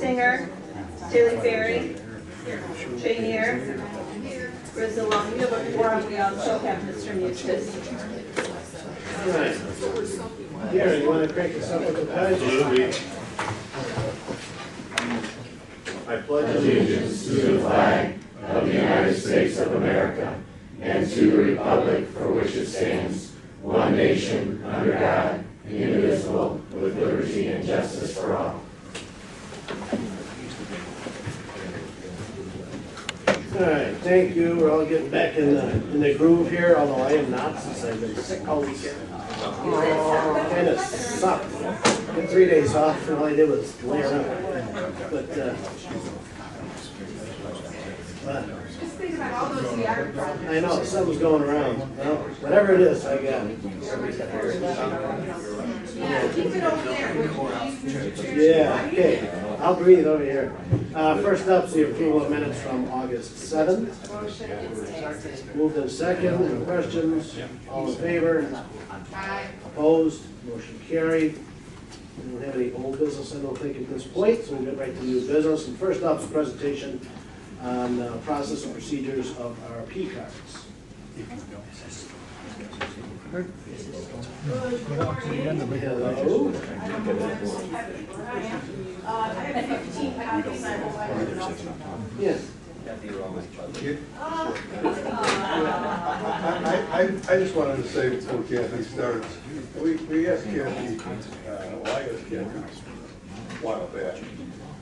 Singer, Berry, Traynere, Brazilon. You have a forum. We also have Mr. Eustace. All right. Gary, you want to crank us up with the pledge? Absolutely. I pledge allegiance to the flag of the United States of America and to the republic for which it stands, one nation, under God, indivisible, with liberty and justice for all. All right, thank you. We're all getting back in the groove here, although I am not, since I've been sick all weekend. Kind of sucked. Had 3 days off, and all I did was lay around. But Just think about all those yard projects. I know, something's going around. Well, whatever it is, I got it. Yeah, keep it over there. Yeah, okay. I'll breathe over here. First up is the approval of minutes from August 7th. Moved in second. Any questions? All in favor? Aye. Opposed? Motion carried. We don't have any old business, I don't think, at this point, so we'll get right to new business. And first up is a presentation on the process and procedures of our P cards. Hello. I have 15 copies. Yes. I just wanted to say before Kathy starts, we asked Kathy, well, I asked Kathy a while back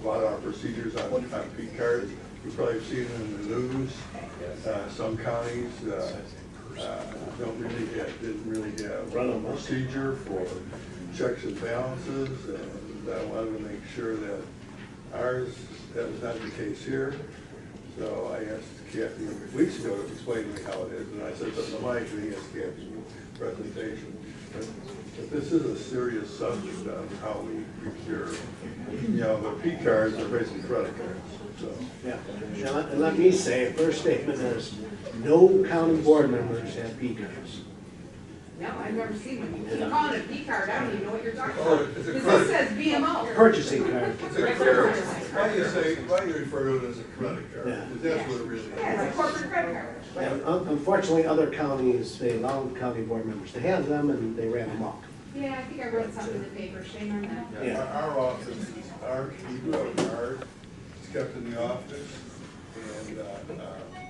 about our procedures on P cards. You've probably seen it in the news. Some counties didn't really have a procedure for checks and balances, and I wanted to make sure that ours, that was not the case here. So I asked Kathy weeks ago to explain to me how it is, and I said something to Mike, and he asked Kathy's presentation. But this is a serious subject on how we procure. You know, the P cards are basically credit cards. So. Yeah, and let me say, first statement is, no county board members have P cards. No, I've never seen one. You keep calling it a P card, I don't even know what you're talking Oh, about. it's a Because credit. this says BMO. Purchasing card. It's a credit. Why do you refer to it as a credit card? Yeah. Because that's what it really is. Yeah, it's a corporate credit card. And unfortunately, other counties, they allow county board members to have them, and they ran them off. Yeah, I think I read something in the paper, shame on that. Yeah. Our office, we do have a card. It's kept in the office, and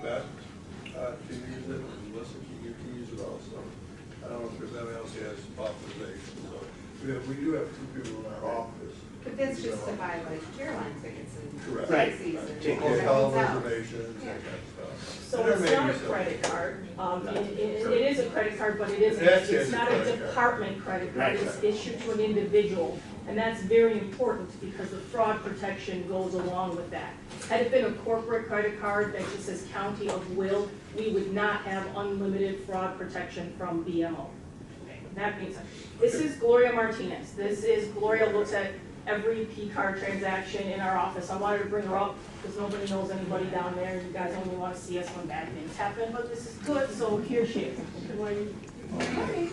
Beth can use it, and Melissa can use it also. I don't know if there's anyone else who has authorization, so we do have 2 people in our office. But that's just to buy like airline tickets and Correct. Right. taxis and Take Hotel everything's out. reservations, that kind of stuff. So And there it's may not be a some- credit card. It is a credit card, but it isn't. Yes, It's it's not a a credit card. department credit card. Right. It's issued to an individual. And that's very important because the fraud protection goes along with that. Had it been a corporate credit card that just says County of Will, we would not have unlimited fraud protection from BMO. Okay, that being said, this is Gloria Martinez. Gloria looks at every P card transaction in our office. I wanted to bring her up because nobody knows anybody down there. You guys only want to see us when bad things happen, but this is good, so here she is.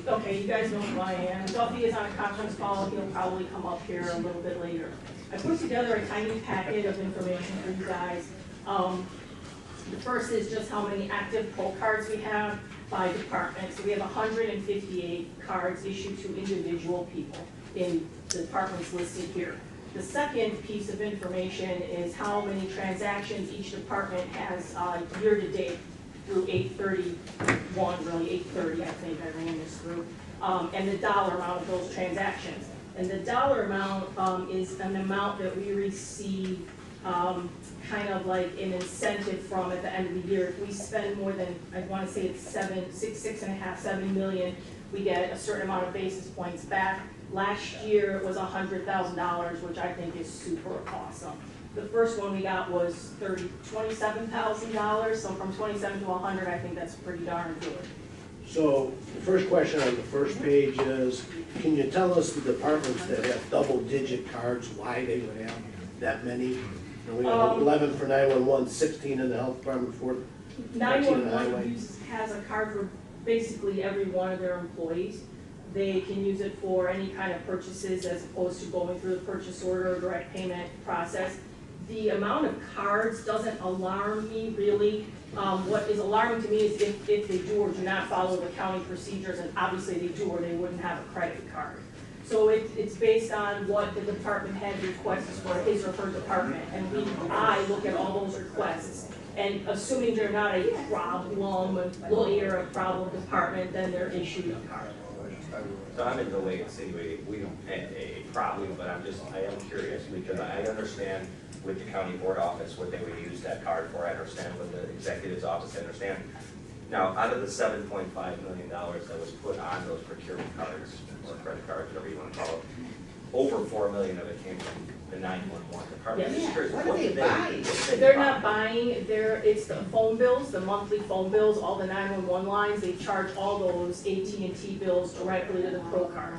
Okay, you guys know who I am. Duffy is on a conference call. He'll probably come up here a little bit later. I put together a tiny packet of information for you guys. The first is just how many active poll cards we have by department. So we have 158 cards issued to individual people in the departments listed here. The second piece of information is how many transactions each department has year-to-date through 8/31, really 8/30, I think I ran this through, and the dollar amount of those transactions. And the dollar amount is an amount that we receive kind of like an incentive from at the end of the year. If we spend more than, I want to say it's 7 million, we get a certain amount of basis points back. Last year it was $100,000, which I think is super awesome. The first one we got was $27,000, so from 27 to 100, I think that's pretty darn good. So the first question on the first page is, can you tell us the departments that have double-digit cards, why they would have that many? And we have 11 for 911, 16 in the health department, 14 in the highway. 911 has a card for basically every one of their employees. They can use it for any kind of purchases as opposed to going through the purchase order or direct payment process. the amount of cards doesn't alarm me really. What is alarming to me is if they do or do not follow the county procedures, and obviously they do or they wouldn't have a credit card. So it's based on what the department head requests for his or her department, and I look at all those requests, and assuming they're not a problem, lawyer, a problem department, then they're issued a card. So I'm in no way insinuating we don't have a problem, but I am curious because I understand with the county board office what they would use that card for. I understand with the executive's office, I understand. Now, out of the $7.5 million that was put on those procurement cards, or credit cards, whatever you want to call it, over $4 million of it came from the 911 department. Yes. I'm just curious, What do they buy? They're not buying, it's the phone bills, the monthly phone bills, all the 911 lines, they charge all those AT&T bills directly to the Pro card.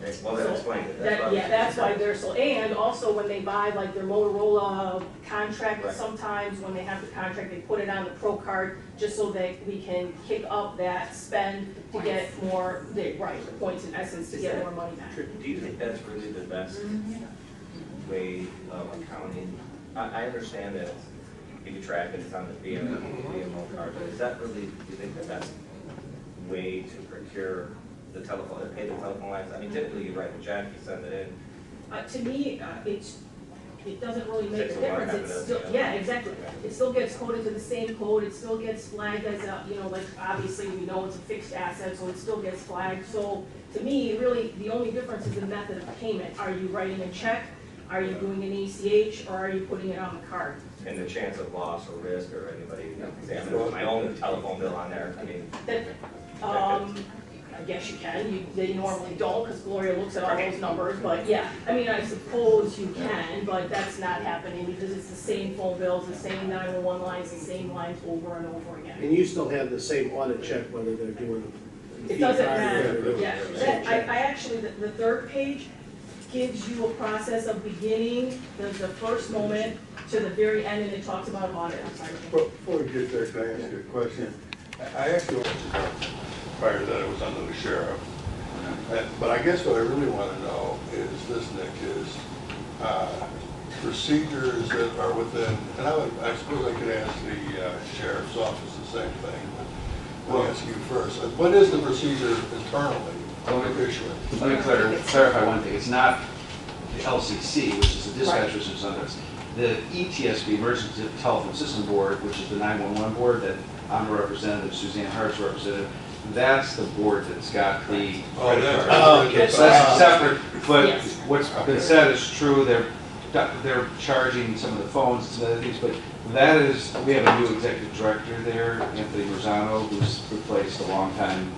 Okay, well, that explains it. That's why they're so, and also when they buy like their Motorola contract, Right. sometimes when they have the contract, they put it on the Pro card just so that we can kick up that spend to get more, the points in essence to get more money back. Do you think that's really the best way of accounting? I understand that you can track it, it's on the BMO card, but is that really, do you think the best way to procure the telephone, pay the telephone lines? I mean, typically you write a check, you send it in. To me, it doesn't really make a 6 of one, difference, half it's of still, the other. yeah, exactly. It still gets coded to the same code, it still gets flagged as a, like, obviously we know it's a fixed asset, so it still gets flagged. So, to me, really, the only difference is the method of payment. Are you writing a check, are you doing an ACH, or are you putting it on the card? And the chance of loss or risk or anybody examining my own telephone bill on there, I mean. I guess you can, they normally don't, because Gloria looks at all those numbers, but yeah, I mean, I suppose you can, but that's not happening, because it's the same phone bills, the same 911 lines, the same lines over and over again. And you still have the same audit check whether they're doing. It doesn't fee card or matter, they're doing yeah, the same check. I actually, the third page gives you a process of beginning, the first moment to the very end, and it talks about audit, I'm sorry. Before we get there, can I ask you a question? I actually, prior to that, I was under the sheriff. But I guess what I really want to know is this, Nick, is procedures that are within, and I suppose I could ask the sheriff's office the same thing, but I'll ask you first. What is the procedure internally of issuing? Let me clarify one thing. It's not the LCC, which is the dispatch which is under us. The ETSB, Emergency Telephone System Board, which is the 911 board that I'm a representative, Suzanne Hart's a representative, that's the board that's got the credit card. Okay. So that's separate, but Yes. what's been said is true. They're charging some of the phones and some other things, but that is, we have a new executive director there, Anthony Marzano, who's replaced a longtime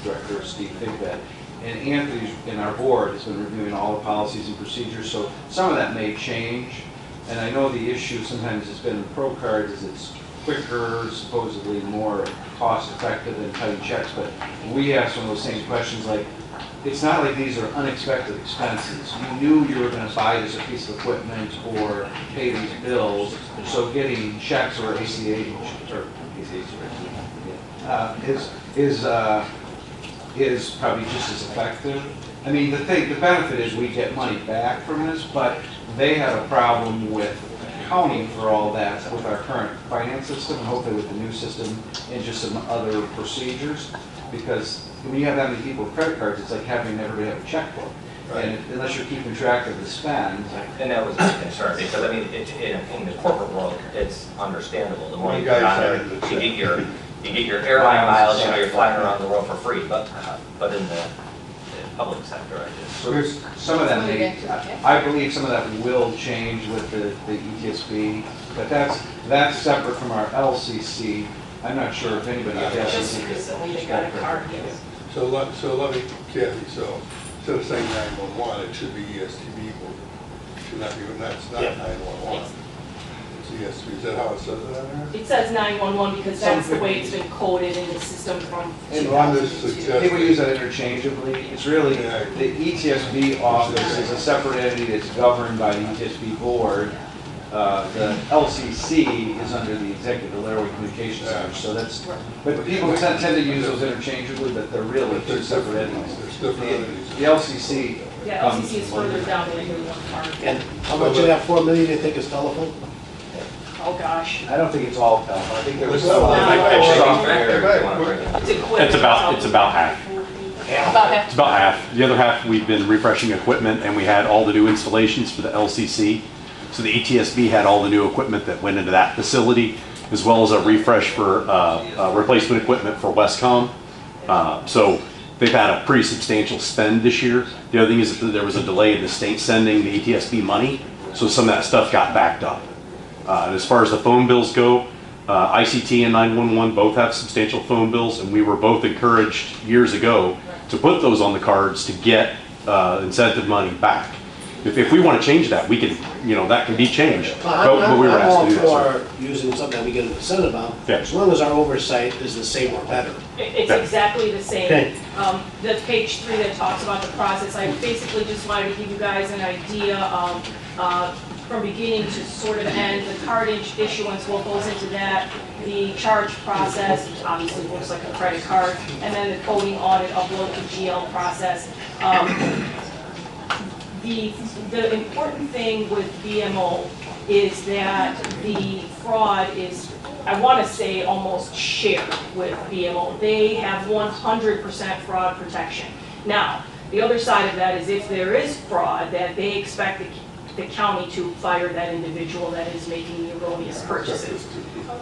director, Steve Figbet. And Anthony in our board has been reviewing all the policies and procedures, so some of that may change. And I know the issue sometimes has been in Pro cards is it's quicker, supposedly more cost effective than cutting checks, but we ask some of those same questions like, it's not like these are unexpected expenses. You knew you were going to buy this a piece of equipment or pay these bills, so getting checks or ACH is probably just as effective. I mean, the benefit is we get money back from this, but they have a problem with accounting for all that with our current finance system, and hopefully with the new system and just some other procedures, because when you have that many people with credit cards, it's like having everybody have a checkbook. Right. And unless you're keeping track of the spend. And that was my concern, because I mean, in the corporate world, it's understandable. The more One you guy get on signed the there, you check. get your airline miles, you know, you're flying around the world for free, but in the public sector, I just. So some of that may, I believe some of that will change with the ETSB, but that's separate from our LCC. I'm not sure if anybody at the Just LCC. recently they got a card, yes. So let me, Kathy, so instead of saying 911, it should be ESTB board. Should not be, that's not 911. It's ESTB, is that how it says it on there? It says 911 because that's the way it's been coded in the system from And on this 2002. People use that interchangeably. It's really, Yeah. the ETSB office is a separate entity that's governed by the ETSB board. The LCC is under the Executive Railway Communications Center, so that's, but people tend to use those interchangeably, but they're really two separate entities. There's different entities. The LCC Yeah, LCC is further down than the one part. And how much of that 4 million you think is telephone? Oh, gosh. I don't think it's all telephone. I think there was It's some not. software. It's equipment. It's about half. About half. It's about half. The other half, we've been refreshing equipment, and we had all the new installations for the LCC. So the ATSB had all the new equipment that went into that facility, as well as a refresh for replacement equipment for Westcom. So they've had a pretty substantial spend this year. The other thing is that there was a delay in the state sending the ATSB money, so some of that stuff got backed up. And as far as the phone bills go, ICT and 911 both have substantial phone bills, and we were both encouraged years ago to put those on the cards to get incentive money back. If we want to change that, we can, that can be changed. But we were asked to do that. I'm all for using something that we get an incentive on, Yeah. as long as our oversight is the same or better. It's Yeah. exactly the same. Okay. The page 3 that talks about the process, I basically just wanted to give you guys an idea of from beginning to sort of end, the card issuance, what goes into that, the charge process, which obviously looks like a credit card, and then the coding, audit, upload to GL process. The important thing with BMO is that the fraud is, I want to say, almost shared with BMO. They have 100% fraud protection. Now, the other side of that is if there is fraud, that they expect the county to fire that individual that is making the erroneous purchases.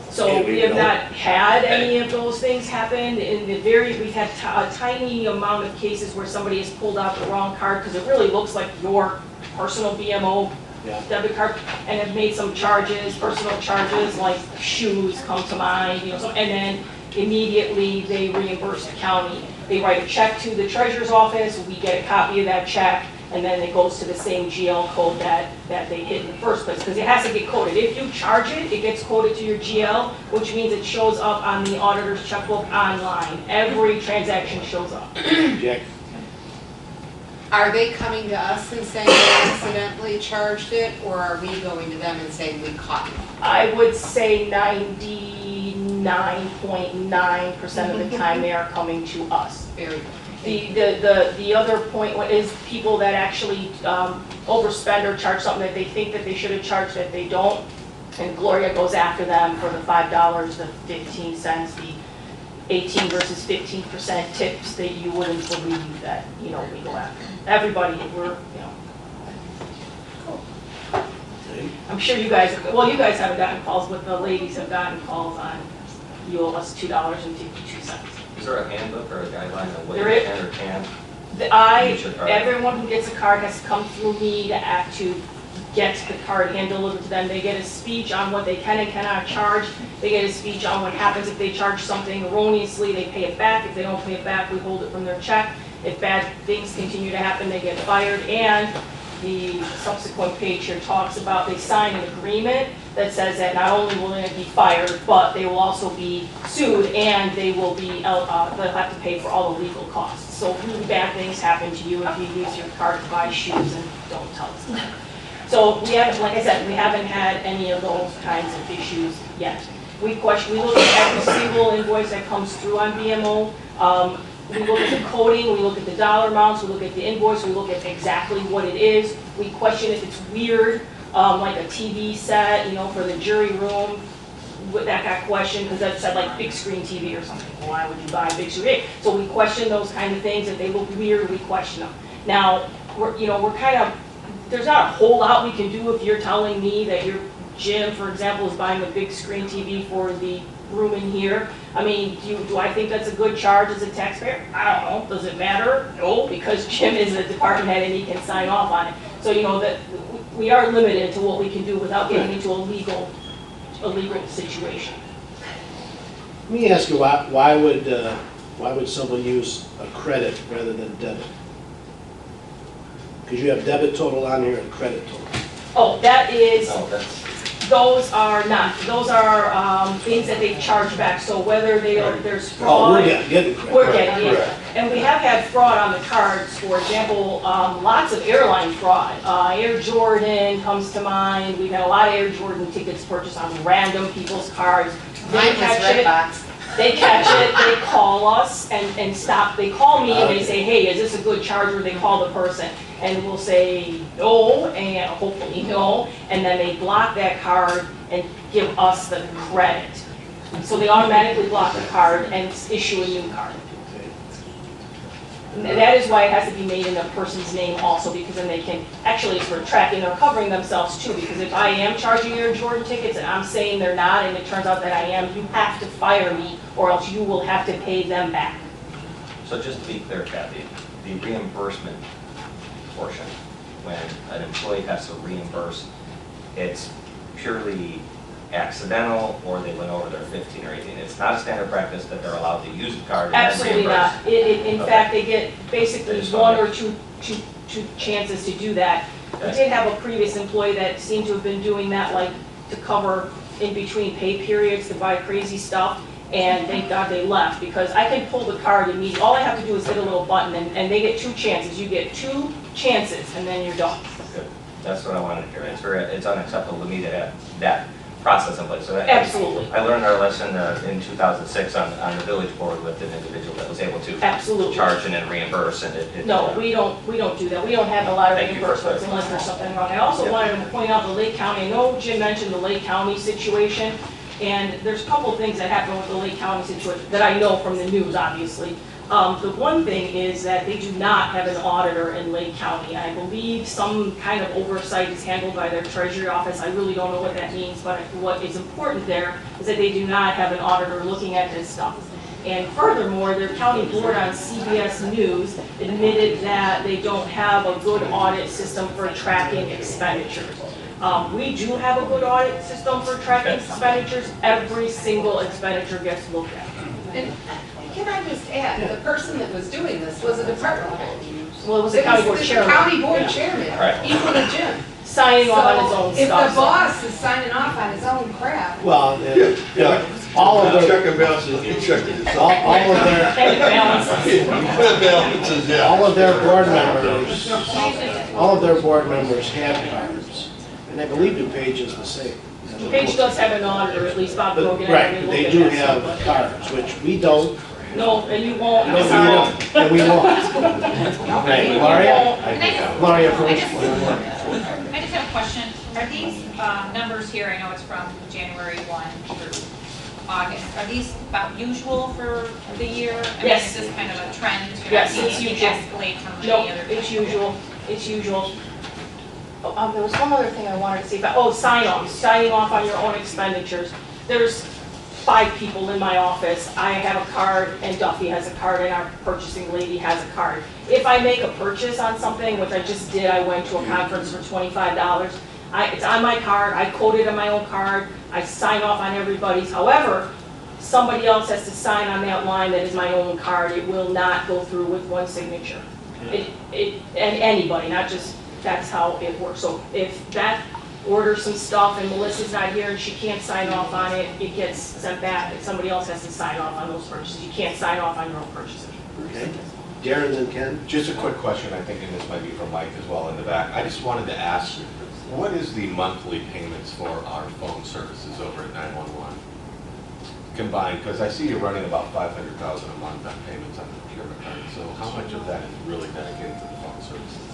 So we have not had any of those things happen. We've had a tiny amount of cases where somebody has pulled out the wrong card because it really looks like your personal BMO debit card, and have made some charges, personal charges like shoes come to mind, and then immediately they reimburse the county. They write a check to the treasurer's office, we get a copy of that check, and then it goes to the same GL code that they hit in the first place, because it has to get coded. If you charge it, it gets coded to your GL, which means it shows up on the auditor's checkbook online. Every transaction shows up. Jack? Are they coming to us and saying they accidentally charged it, or are we going to them and saying we caught you? I would say 99.9% of the time they are coming to us. Very good. The other point is people that actually overspend or charge something that they think that they should have charged that they don't, and Gloria goes after them for the $5, the 15 cents, the 18 versus 15% tips that you wouldn't believe that, we go after. Everybody, I'm sure you guys haven't gotten calls, but the ladies have gotten calls on, you owe us $2.52. Is there a handbook or a guideline on what you There is. can or can't? Everyone who gets a card has to come through me to get the card hand delivered to them. They get a speech on what they can and cannot charge. They get a speech on what happens if they charge something erroneously. They pay it back. If they don't pay it back, we hold it from their check. If bad things continue to happen, they get fired. And the subsequent page here talks about they sign an agreement that says that not only will they be fired, but they will also be sued, and they will be they'll have to pay for all the legal costs. So really bad things happen to you if you use your card to buy shoes and don't tell us. So we haven't, like I said, we haven't had any of those kinds of issues yet. We look at every single invoice that comes through on BMO. We look at the coding, we look at the dollar amounts, we look at the invoice, we look at exactly what it is. We question if it's weird, like a TV set, for the jury room. That got questioned because that said like big screen TV or something. Why would you buy a big screen? So we question those kind of things. If they look weird, we question them. Now, we're kind of, there's not a whole lot we can do if you're telling me that your gym, for example, is buying a big screen TV for the room in here. I mean, do I think that's a good charge as a taxpayer? I don't know. Does it matter? No, because Jim is a department head and he can sign off on it. So that we are limited to what we can do without getting into a legal situation. Let me ask you, why would someone use a credit rather than debit? Because you have debit total on here and credit total. Oh, that is. Oh, that's, Those are not. Those are things that they charge back. So whether there's fraud. Oh, we're getting credit. We're getting it. And we have had fraud on the cards. For example, lots of airline fraud. Air Jordan comes to mind. We've had a lot of Air Jordan tickets purchased on random people's cards. Mine was Redbox. They catch it, they call us and stop, they call me and they say, hey, is this a good charger? They call the person and we'll say no, and hopefully no, and then they block that card and give us the credit. So they automatically block the card and issue a new card. And that is why it has to be made in a person's name also, because then they can, actually it's for tracking, they're covering themselves too, because if I am charging your Jordan tickets and I'm saying they're not and it turns out that I am, you have to fire me or else you will have to pay them back. So just to be clear, Kathy, the reimbursement portion, when an employee has to reimburse, it's purely accidental or they went over their 15 or 18. It's not a standard practice that they're allowed to use the card and then Absolutely reimburse. not. In Okay. fact, they get basically Just one one. or two chances to do that. We Okay. did have a previous employee that seemed to have been doing that, like to cover in between pay periods to buy crazy stuff, and thank God they left, because I can pull the card immediately. All I have to do is hit a little button, and they get 2 chances. You get 2 chances, and then you're done. Good. That's what I wanted to hear. It's unacceptable to me to have that process in place. So that, Absolutely. I learned our lesson in 2006 on the village board with an individual that was able to Absolutely. charge and then reimburse, and it No, we don't do that. We don't have a lot of Thank you for reimbursements clarifying. unless there's something wrong. I also Yeah. wanted to point out the Lake County, I know Jim mentioned the Lake County situation, and there's a couple of things that happen with the Lake County situation that I know from the news, obviously. The one thing is that they do not have an auditor in Lake County. I believe some kind of oversight is handled by their treasury office. I really don't know what that means, but what is important there is that they do not have an auditor looking at this stuff. And furthermore, their county board on CBS News admitted that they don't have a good audit system for tracking expenditures. We do have a good audit system for tracking expenditures. Every single expenditure gets looked at. And can I just add, the person that was doing this was a department head. Well, it was the county board The chairman. county board Yeah. chairman, Right. equal to Jim. Signing off on his own So if stuff. the boss is signing off on his own crap, Well, Yeah. all of their, Check and balances, he checked it. all of their, And balances. Balances, yeah. all of their board members, all of their board members have cards. And I believe DuPage is the same. Page does have an auditor, at least Bob But, Brogan. right, they do have cards, which we don't. No, and you won't. No, we won't, and we won't. Right, Gloria? Gloria first. I just have a question. Are these numbers here, I know it's from January 1 through August, are these about usual for the year? I mean, Yes. is this kind of a trend? Yes, Have you it's seen usual. it escalate from No, any other? it's usual, it's usual. Oh, there was one other thing I wanted to say about, signing off on your own expenditures. There's 5 people in my office. I have a card and Duffy has a card and our purchasing lady has a card. If I make a purchase on something, which I just did, I went to a conference for $25. It's on my card, I code it on my own card, I sign off on everybody's. However, somebody else has to sign on that line that is my own card. It will not go through with one signature. And anybody, not just, that's how it works. So if that orders some stuff and Melissa's not here and she can't sign off on it, it gets sent back and somebody else has to sign off on those purchases. You can't sign off on your own purchases. Okay. Darren and Ken? Just a quick question, I think, and this might be for Mike as well in the back. I just wanted to ask, what is the monthly payments for our phone services over at 911? Combined, because I see you're running about $500,000 a month on payments on the procurement card. So how much of that is really dedicated to the phone services?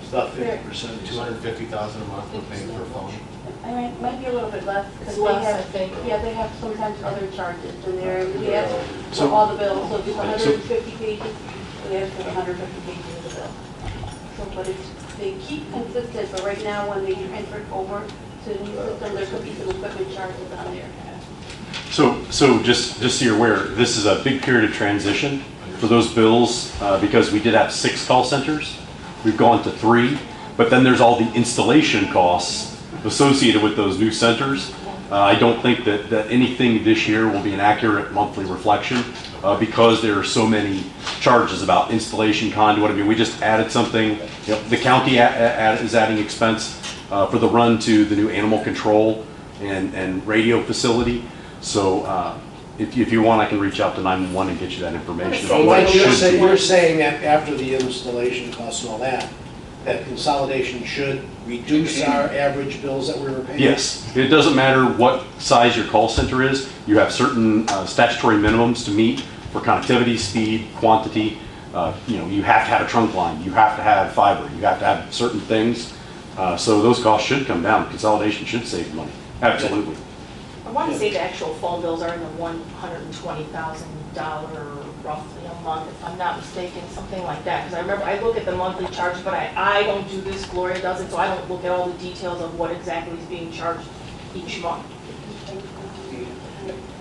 It's about 50%. $250,000 a month we're paying for a phone? I mean, it might be a little bit less, It's because they less, I have, think. yeah, they have sometimes other charges in there, we have So- all the bills, so if it's so- 150 pages, we have to put 150 pages of the bill. So, but it's, they keep consistent, but right now, when they transfer it over to the new system, there could be some equipment charges on there. So just so you're aware, this is a big period of transition for those bills because we did have 6 call centers. We've gone to 3, but then there's all the installation costs associated with those new centers. I don't think that anything this year will be an accurate monthly reflection because there are so many charges about installation, conduit. I mean, we just added something. You know, the county is adding expense for the run to the new animal control and radio facility. So if you want, I can reach out to 911 and get you that information. So Mike, you're saying that after the installation costs and all that, that consolidation should reduce our average bills that we were paying? Yes, it doesn't matter what size your call center is. You have certain statutory minimums to meet for connectivity, speed, quantity. You have to have a trunk line. You have to have fiber. You have to have certain things. So those costs should come down. Consolidation should save money. Absolutely. I want to say the actual phone bills are in the $120,000 roughly a month, if I'm not mistaken, something like that. Because I remember, I look at the monthly charge, but I don't do this, Gloria does it, so I don't look at all the details of what exactly is being charged each month.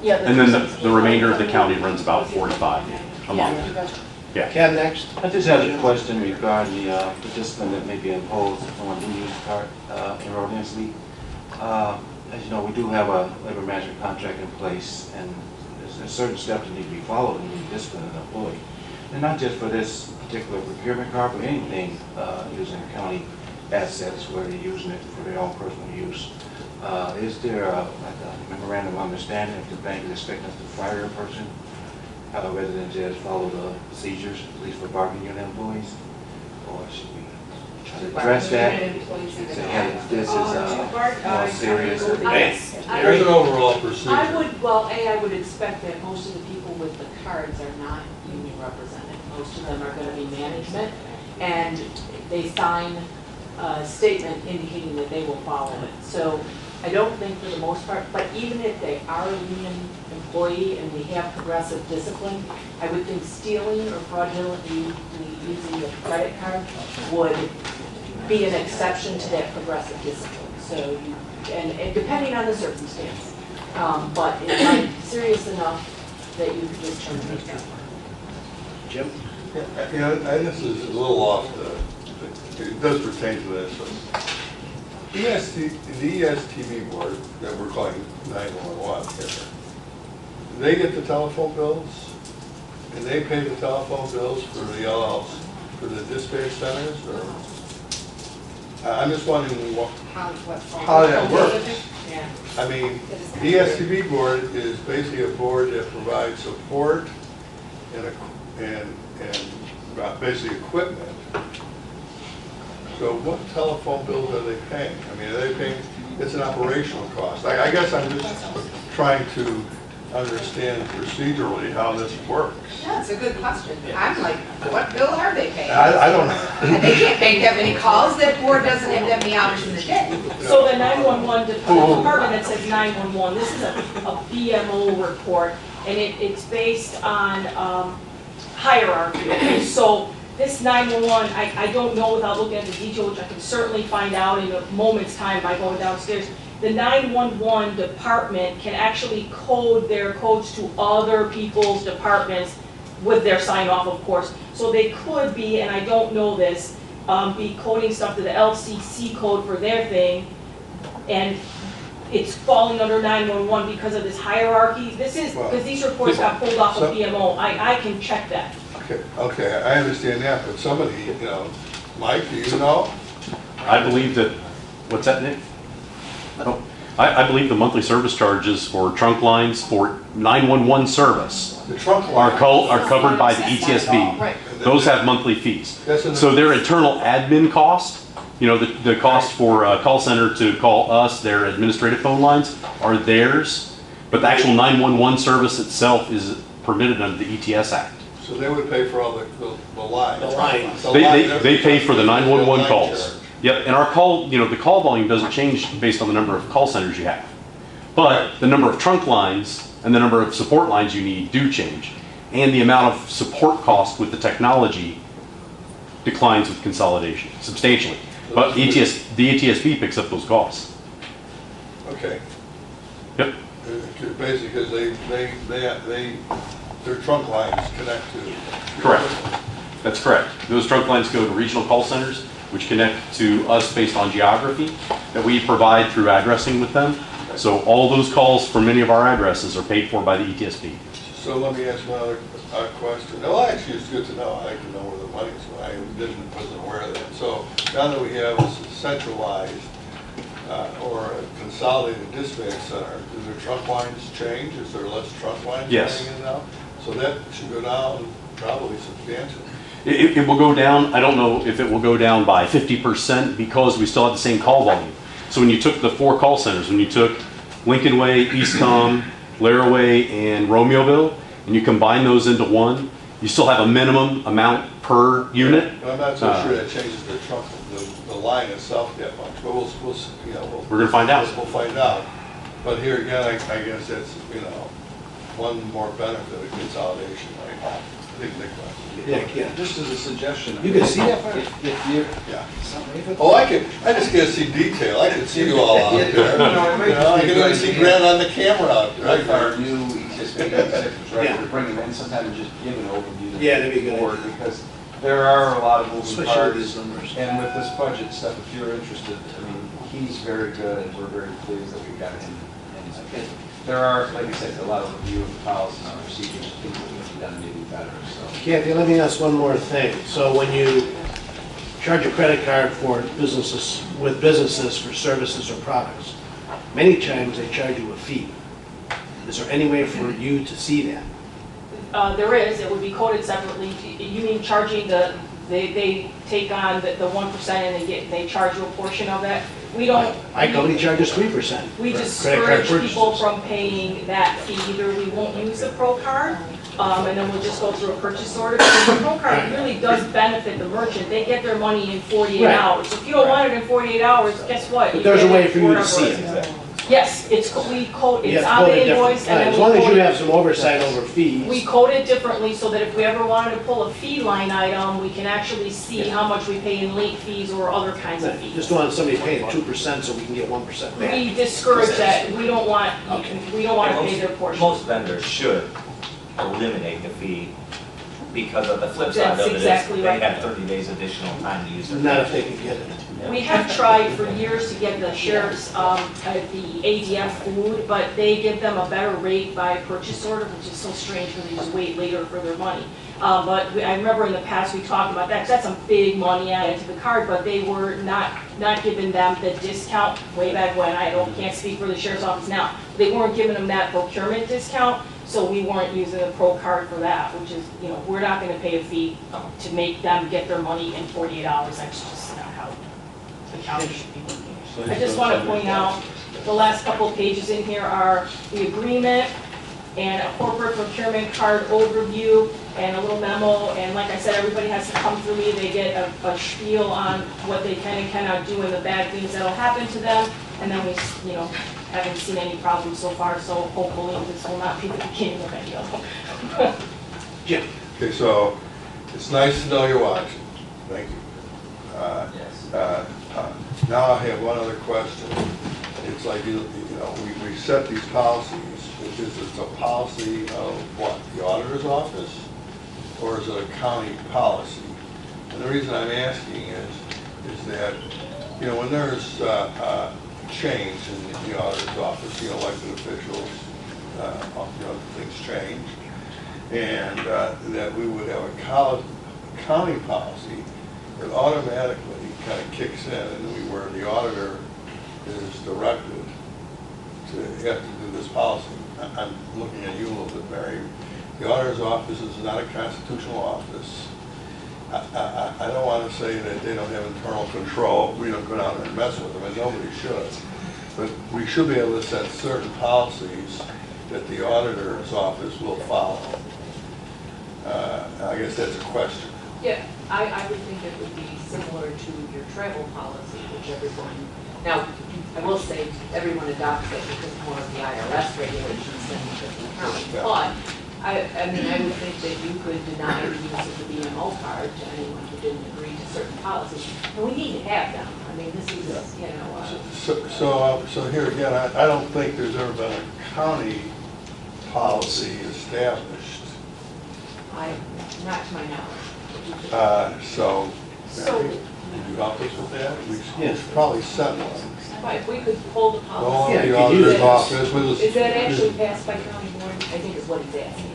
Yeah. And then the remainder of the county runs about 45 a month. Yeah. Ken, next. I just have a question regarding the discipline that may be imposed on new use card enrolled density. As you know, we do have a labor management contract in place, and there's certain steps that need to be followed in the discipline of an employee. And not just for this particular procurement card, but anything using county assets where they're using it for their own personal use. Is there like a memorandum of understanding if the bank is expecting us to fire a person rather than just follow the procedures, at least for bargaining unit employees? Or should we try to address that? Say, hey, this is more serious. There's an overall procedure. I would expect that most of the people with the cards are not union represented. Most of them are going to be management, and they sign a statement indicating that they will follow it. So I don't think for the most part, but even if they are a union employee and we have progressive discipline, I would think stealing or fraudulently using the credit card would be an exception to that progressive discipline. So, and depending on the circumstance, but it might be serious enough that you could just terminate that. Jim? This is a little off it does pertain to this. The ESTV board that we're calling 911 here, they get the telephone bills, and they pay the telephone bills for the LLs, for the dispatch centers, or? I'm just wondering how that works. Yeah. I mean, the ESTV board is basically a board that provides support and basically equipment. So what telephone bills are they paying? I mean, are they paying, it's an operational cost. I guess I'm just trying to understand procedurally how this works. That's a good question. I'm like, what bill are they paying? I don't know. They can't make that many calls. That board doesn't have that many hours in the day. So the 911 department that says 911, this is a BMO report, and it's based on hierarchy. Okay, so this 911, I don't know without looking at the detail, which I can certainly find out in a moment's time by going downstairs. The 911 department can actually code their codes to other people's departments with their sign off, of course. So they could be, and I don't know this, be coding stuff to the LCC code for their thing, and it's falling under 911 because of this hierarchy. This is, because these reports got pulled off of BMO. I can check that. Okay, I understand that, but somebody, Mike, do you know? I believe that, what's that, Nick? Oh, I believe the monthly service charges for trunk lines for 911 service The trunk are line. covered by the ETSB. Right. Those have monthly fees. That's in So the- their internal admin cost, the cost for a call center to call us, their administrative phone lines are theirs, but the actual 911 service itself is permitted under the ETS Act. So they would pay for all the lines. The lines. They pay for the 911 line calls. charge. Yep, and our call, the call volume doesn't change based on the number of call centers you have. But the number of trunk lines and the number of support lines you need do change. And the amount of support cost with the technology declines with consolidation substantially. But the ETSB picks up those costs. Okay. Yep. Basically, because their trunk lines connect to. Correct. That's correct. Those trunk lines go to regional call centers, which connect to us based on geography that we provide through addressing with them. So all those calls for many of our addresses are paid for by the ETSB. So let me ask another question. Well, actually, it's good to know. I like to know where the money's going. I wasn't aware of that. So now that we have a centralized or a consolidated dispatch center, do their trunk lines change? Is there less trunk lines Yes. going in now? So that should go down probably substantially. It will go down. I don't know if it will go down by 50% because we still have the same call volume. So when you took the 4 call centers, when you took Lincoln Way, Eastcom, Laraway, and Romeoville, and you combine those into one, you still have a minimum amount per unit. But I'm not so sure that changes the trunk, the line itself that much, but we'll you know, We're gonna find out. We'll find out. But here again, I guess that's, you know, one more benefit of consolidation, right? Big question. Yeah. Just as a suggestion. You can see that far? If you, Yeah. Oh, I just can't see detail. I can see you all out there. You know, I can only see Grant on the camera out there. like our new executive director, to bring him in sometime and just give an overview. Yeah, that'd be good. Board, because there are a lot of moving Especially parts. these numbers. And with this budget stuff, if you're interested, I mean, he's very good, and we're very pleased that we got him. And there are, like I said, a lot of review of the policies and procedures, things that need to be done maybe better, so. Kathy, let me ask one more thing. So when you charge a credit card for businesses, with businesses for services or products, many times they charge you a fee. Is there any way for you to see that? There is, it would be coded separately. You mean charging they take on the 1% and they charge you a portion of that? We don't. My company charges 3%. We for discourage credit card people purchases. from paying that fee. Either we won't use the Pro Card, and then we'll just go through a purchase order. Because the Pro Card really does benefit the merchant. They get their money in 48 Right. hours. If you don't want it in 48 hours, guess what? But You there's a get way it for you to whatever. see it. Yes, it's You on have the to code it invoice, different. and then As we long as code you it. have some oversight over fees. We code it differently so that if we ever wanted to pull a fee line item, we can actually see how much we pay in late fees or other kinds of fees. Just want somebody paying 2% so we can get 1% back. We discourage that. We don't want to pay their portion. Most vendors should eliminate the fee because of the flip side That's of it is exactly they right. have 30 days additional time to use their. Not if they can get it. We have tried for years to get the sheriff's, the ADF food, but they give them a better rate by purchase order, which is so strange when they just wait later for their money. I remember in the past we talked about that, 'cause that's some big money added to the card, but they were not giving them the discount way back when. Can't speak for the sheriff's office now. They weren't giving them that procurement discount, so we weren't using the Pro Card for that, which is, we're not gonna pay a fee to make them get their money in 48 hours. That's just not how the county should be working. I just want to point out, the last couple of pages in here are the agreement and a corporate procurement card overview and a little memo. And like I said, everybody has to come through me. They get a spiel on what they can and cannot do and the bad things that'll happen to them. And then we, haven't seen any problems so far, so hopefully this will not be the beginning of any of them. Jim? Okay, so it's nice to know you're watching. Thank you. Now I have one other question. It's like, we set these policies, which is, it's a policy of what, the auditor's office? Or is it a county policy? And the reason I'm asking is that, when there's change in the auditor's office, elected officials, things change, and that we would have a county policy that automatically kind of kicks in, and where the auditor is directed to have to do this policy. I'm looking at you a little bit, Mary. The auditor's office is not a constitutional office. I don't want to say that they don't have internal control. We don't go down there and mess with them, and nobody should. But we should be able to set certain policies that the auditor's office will follow. I guess that's a question. Yeah, I would think it would be similar to your travel policy, which everyone, now, I will say, everyone adopts it because more of the IRS regulations than the county. But, I would think that you could deny the use of the BMO card to anyone who didn't agree to certain policies. And we need to have them. This is, So here again, I don't think there's ever been a county policy established. not to my knowledge. So, So- Mary, would you help us with that? We should probably set one. But if we could hold a Go on policy. Yeah, the you could use auditor's it. office with us. Is that actually passed by county board? I think is what he's asking.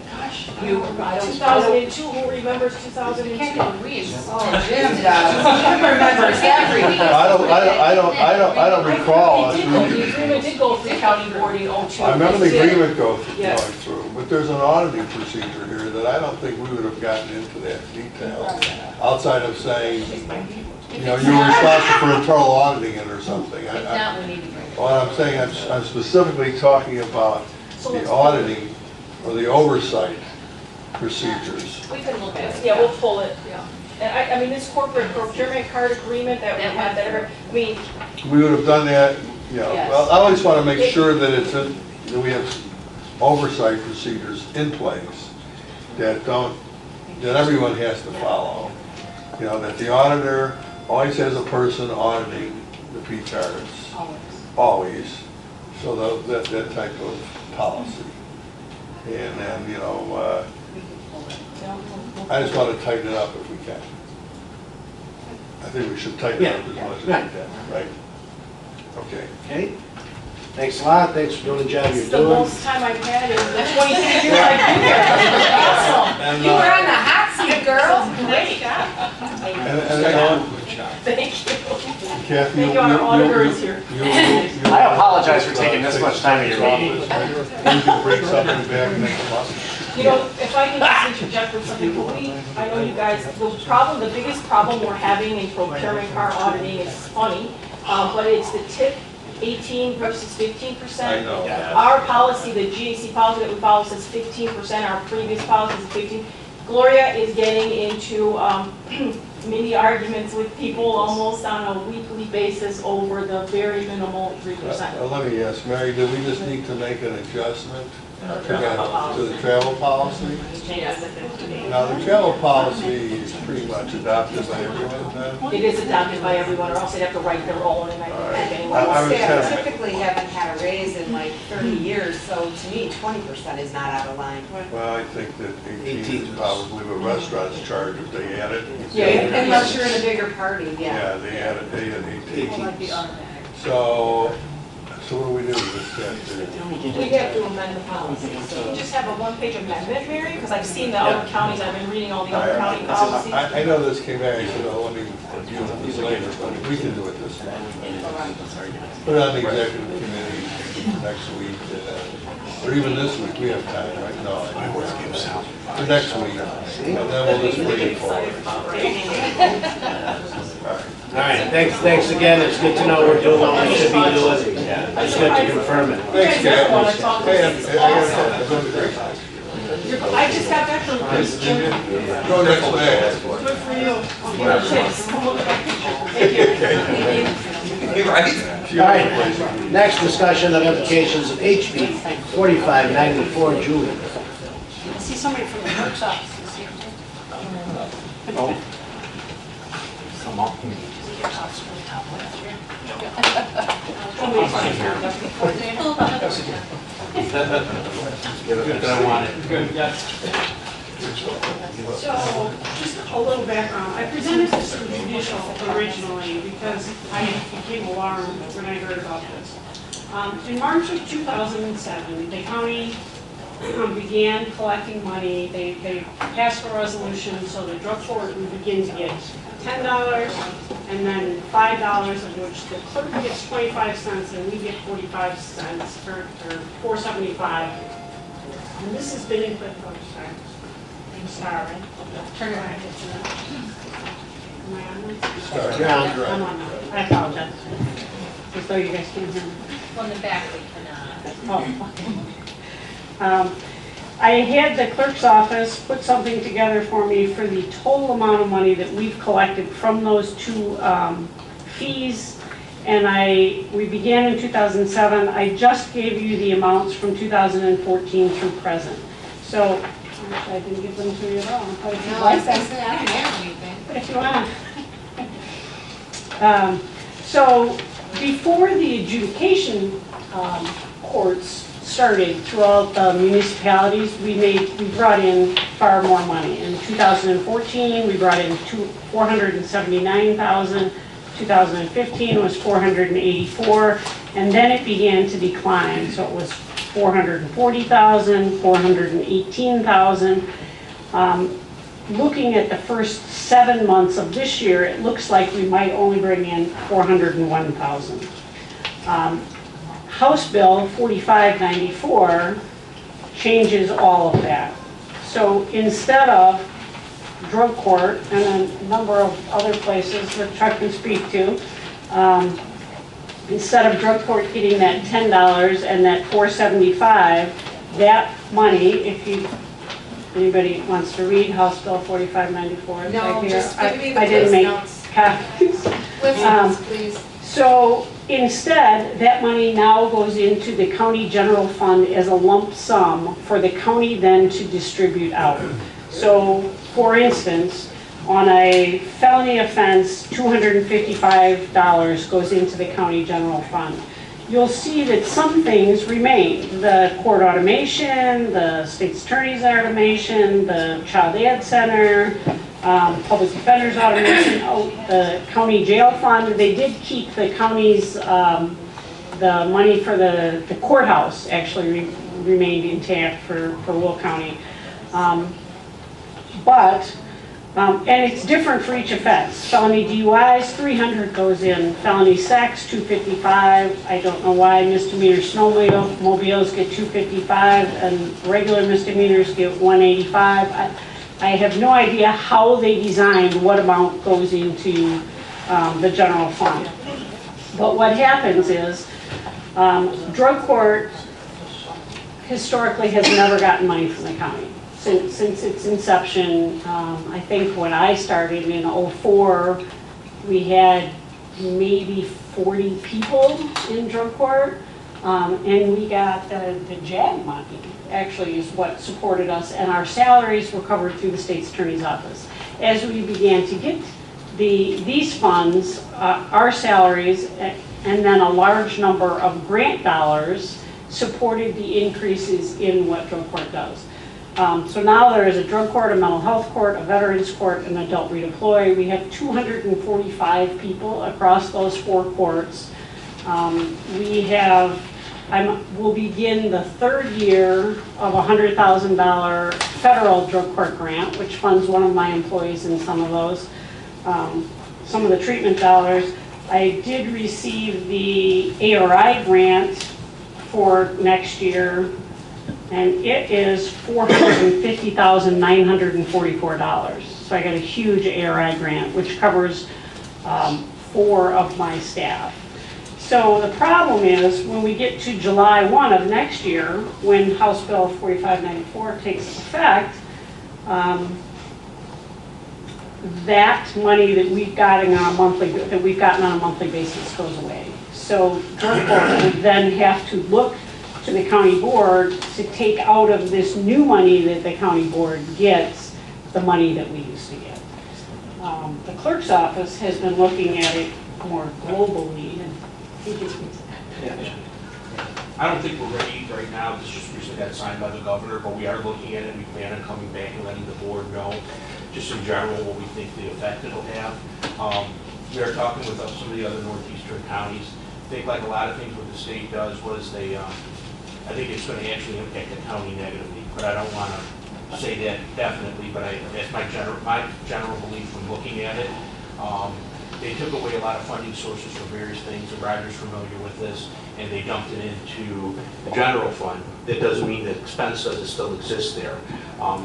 You, I don't. 2002, who remembers 2002? Can't get reads. Oh, Jim does. Jim remembers every. I don't recall. The agreement did go through county board in 02. I remember the It did. agreement going Yeah. through, but there's an auditing procedure here that I don't think we would have gotten into that detail, outside of saying, you know, you were responsible for internal auditing it or something. If not, we need to bring it. What I'm saying, I'm specifically talking about the auditing or the oversight procedures. We can look at it, yeah, we'll pull it, yeah. And I mean, this corporate procurement card agreement that we had, that I mean, We would have done that, you know, Yes. well, I always want to make sure that it's, that we have oversight procedures in place that that everyone has to follow. You know, that the auditor always has a person auditing the P cards. Always. So that type of policy. And then, you know, I just want to tighten it up if we can. I think we should tighten it up as much as we can, right? Okay. Okay? Thanks a lot, thanks for doing the job you're it's the doing. most time I've had in the 23 years I've been here. Awesome. And, You were on the hot seat, girl. Great. Thank you. Kathy, Thank you, our auditor is here. I apologize for taking this much time of your meeting. You can bring something back next month. You know, if I can just interject with something, I know you guys, the biggest problem we're having in procurement car auditing is funny, but it's the tip 18 versus 15%. I know. Our policy, the GAC policy that we follow says 15%, our previous policy is 15. Gloria is getting into mini arguments with people almost on a weekly basis over the very minimal 3%. Let me ask, Mary, do we just need to make an adjustment to the travel policy? Now, the travel policy is pretty much adopted by everyone then? It is adopted by everyone, or else they'd have to write their own, and I don't think anyone I wants was to. kind of- Typically haven't had a raise in like 30 years, so to me, 20% is not out of line. Well, I think that 18 is probably what restaurants charge if they add it. Yeah, Unless you're in a bigger party, yeah. Yeah, they add 18. So what do we do with this? We have to amend the policy. So you just have a one-page amendment, Mary? Because I've seen the other counties, I've been reading all the other county policies. I know this came back, I said, oh, let me deal with this later, but we can do it this month. Put it on the executive committee next week, or even this week, we have time, right? No, for next week, and then we'll just bring it forward. All right, thanks again, it's good to know we're doing what we should be doing. It's good to confirm it. Thanks, Kat. I just got back from Princeton. Go next day. Good for you. Come look at that picture. Right? All right, next discussion of applications of HB 4594, Julie. I see somebody from the clerk's office here. Come on. So, just a little background. I presented this to judicial originally because I became alarmed when I heard about this. In March of 2007, the county began collecting money. They passed a resolution so the drug court would begin to get $10 and then $5, of which the clerk gets 25 cents and we get 45 cents, or $4.75. And this has been in QuickBooks, right? I'm sorry. Turn it around. Am I on this? You're on. I'm on now. I apologize. As though you guys can't hear me. On the back, we cannot. Oh, okay. I had the clerk's office put something together for me for the total amount of money that we've collected from those two fees. And we began in 2007. I just gave you the amounts from 2014 through present. So, actually, I didn't give them to you at all. But if you No, I like was gonna them, say, I don't have anything. but if you want. So before the adjudication courts started throughout the municipalities, we brought in far more money. In 2014, we brought in $479,000. 2015 was $484,000, and then it began to decline. So it was 440,000, 418,000. Looking at the first 7 months of this year, it looks like we might only bring in 401,000. House Bill 4594 changes all of that. So instead of drug court and a number of other places that Chuck can speak to, instead of drug court getting that $10 and that $475, that money, if anybody wants to read House Bill 4594, it's No, right here. just give me the I didn't Cliff make Notes. copies. Cliff Notes, please. So instead, that money now goes into the county general fund as a lump sum for the county then to distribute out. So, for instance, on a felony offense, $255 goes into the county general fund. You'll see that some things remain. The court automation, the state's attorney's automation, the child aid center, public defender's automation, the county jail fund. They did keep the county's, the money for the courthouse actually remained intact for Will County. And it's different for each offense. Felony DUIs, 300 goes in. Felony sex, 255. I don't know why misdemeanor snowmobiles get 255 and regular misdemeanors get 185. I have no idea how they designed what amount goes into the general fund. But what happens is, drug court historically has never gotten money from the county. Since its inception, I think when I started in '04, we had maybe 40 people in drug court, and we got the JAG money, actually is what supported us, and our salaries were covered through the state's attorney's office. As we began to get these funds, our salaries, and then a large number of grant dollars supported the increases in what drug court does. So now there is a drug court, a mental health court, a veterans court, an adult redeploy. We have 245 people across those 4 courts. We'll begin the 3rd year of a $100,000 federal drug court grant, which funds one of my employees in some of those, some of the treatment dollars. I did receive the ARI grant for next year, and it is $450,944. So I got a huge ARI grant, which covers 4 of my staff. So the problem is, when we get to July 1 of next year, when House Bill 4594 takes effect, that money that we've gotten on a monthly basis goes away. So drug court would then have to look to the county board to take out of this new money that the county board gets the money that we used to get. The clerk's office has been looking at it more globally, and he just needs Yeah. I don't think we're ready right now. This just recently got signed by the governor, but we are looking at it. We plan on coming back and letting the board know, just in general, what we think the effect it'll have. We are talking with some of the other northeastern counties. I think like a lot of things what the state does was they, I think it's going to actually impact the county negatively, but I don't want to say that definitely, but that's my general belief from looking at it. They took away a lot of funding sources for various things, and Roger's familiar with this, and they dumped it into the general fund. That doesn't mean that expense doesn't still exist there.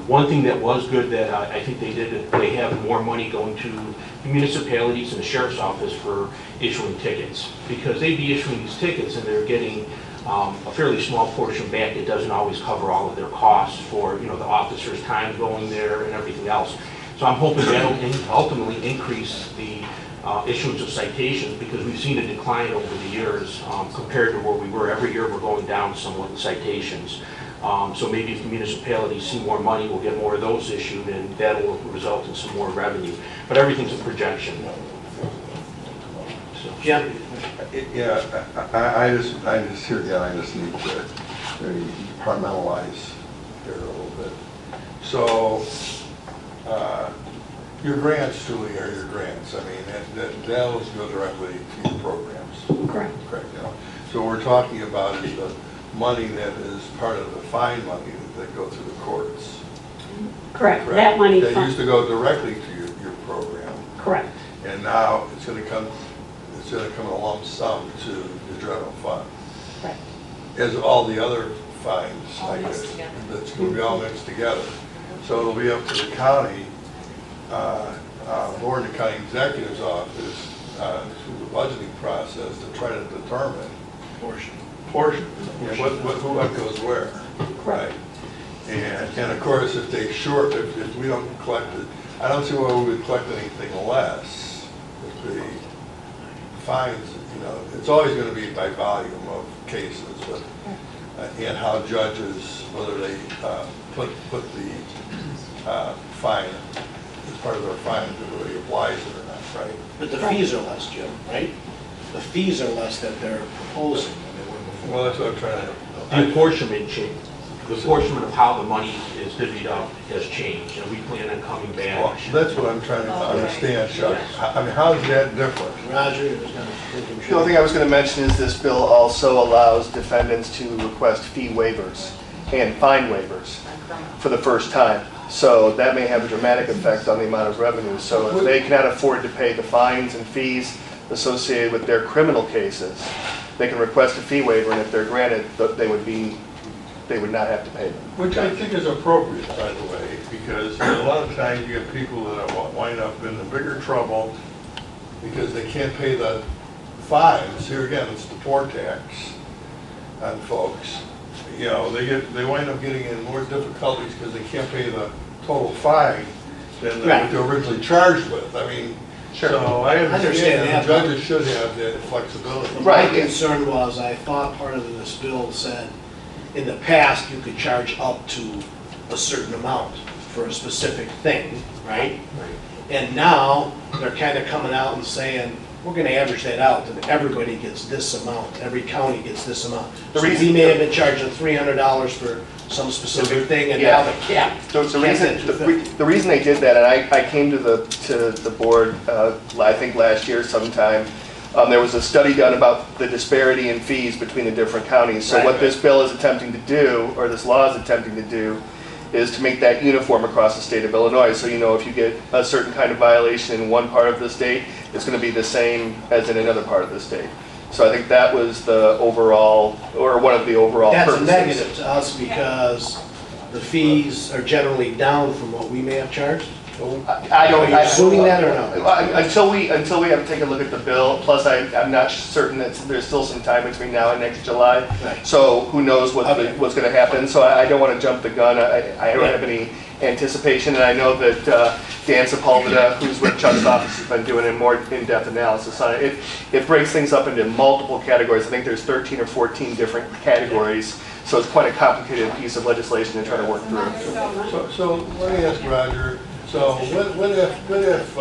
One thing that was good that I think they did, they have more money going to the municipalities and the sheriff's office for issuing tickets, because they'd be issuing these tickets and they're getting a fairly small portion back. It doesn't always cover all of their costs for the officers' time going there and everything else. So I'm hoping that'll ultimately increase the issuance of citations, because we've seen a decline over the years compared to where we were. Every year we're going down somewhat in citations. So maybe if the municipalities see more money, we'll get more of those issued, and that will result in some more revenue. But everything's a projection. So, yeah, I just hear again, I just need to maybe departmentalize here a little bit. So, your grants truly are your grants. I mean, those go directly to your programs. Correct. Correct. So what we're talking about is the money that is part of the fine money that go through the courts. Correct, that money. That used to go directly to your program. Correct. And now it's gonna come in a lump sum to the general fund. Right. As all the other fines, like this, that's gonna be all mixed together. So it'll be up to the county, or the county executive's office, through the budgeting process to try to determine portion, what goes where, right? And of course, if if we don't collect it, I don't see why we would collect anything less. If the fines, it's always going to be by volume of cases, but and how judges, whether they put the fine as part of their fine, whether they applies it or not, right? But the fees are less, Jim, right? The fees are less that they're proposing. Well, that's what I'm trying to. The apportionment change, the apportionment of how the money is divvied up has changed, and we plan on coming back. Well, that's what I'm trying to understand, Chuck. I mean, how is that different? Roger, the only thing I was going to mention is this bill also allows defendants to request fee waivers and fine waivers for the first time. So that may have a dramatic effect on the amount of revenue. So if they cannot afford to pay the fines and fees associated with their criminal cases, they can request a fee waiver, and if they're granted, they would not have to pay them. Which I think is appropriate, by the way, because a lot of times you get people that wind up in the bigger trouble because they can't pay the fines. Here again, it's the poor tax on folks. They wind up getting in more difficulties because they can't pay the total fine than what they're originally charged with. I mean, sure. So I understand that. the judges should have that flexibility. My concern was, I thought part of this bill said, in the past, you could charge up to a certain amount for a specific thing, right? And now, they're kind of coming out and saying, we're going to average that out, and everybody gets this amount, every county gets this amount. So we may have been charging $300 for some specific thing, and now the cap. The reason they did that, and I came to the board, I think last year sometime, there was a study done about the disparity in fees between the different counties. So what this bill is attempting to do, or this law is attempting to do, is to make that uniform across the state of Illinois. So if you get a certain kind of violation in one part of the state, it's going to be the same as in another part of the state. So I think that was the overall, or one of the overall purposes. That's a negative to us because the fees are generally down from what we may have charged. Are you assuming that or no? Until we have to take a look at the bill. Plus, I'm not certain that there's still some time between now and next July. Right. So who knows what's going to happen? So I don't want to jump the gun. I don't have any anticipation, and I know that Dan Sepulveda, who's with Chuck's office, has been doing a more in-depth analysis on it. It breaks things up into multiple categories. I think there's 13 or 14 different categories. So it's quite a complicated piece of legislation to try to work through. So let me ask Roger. So what if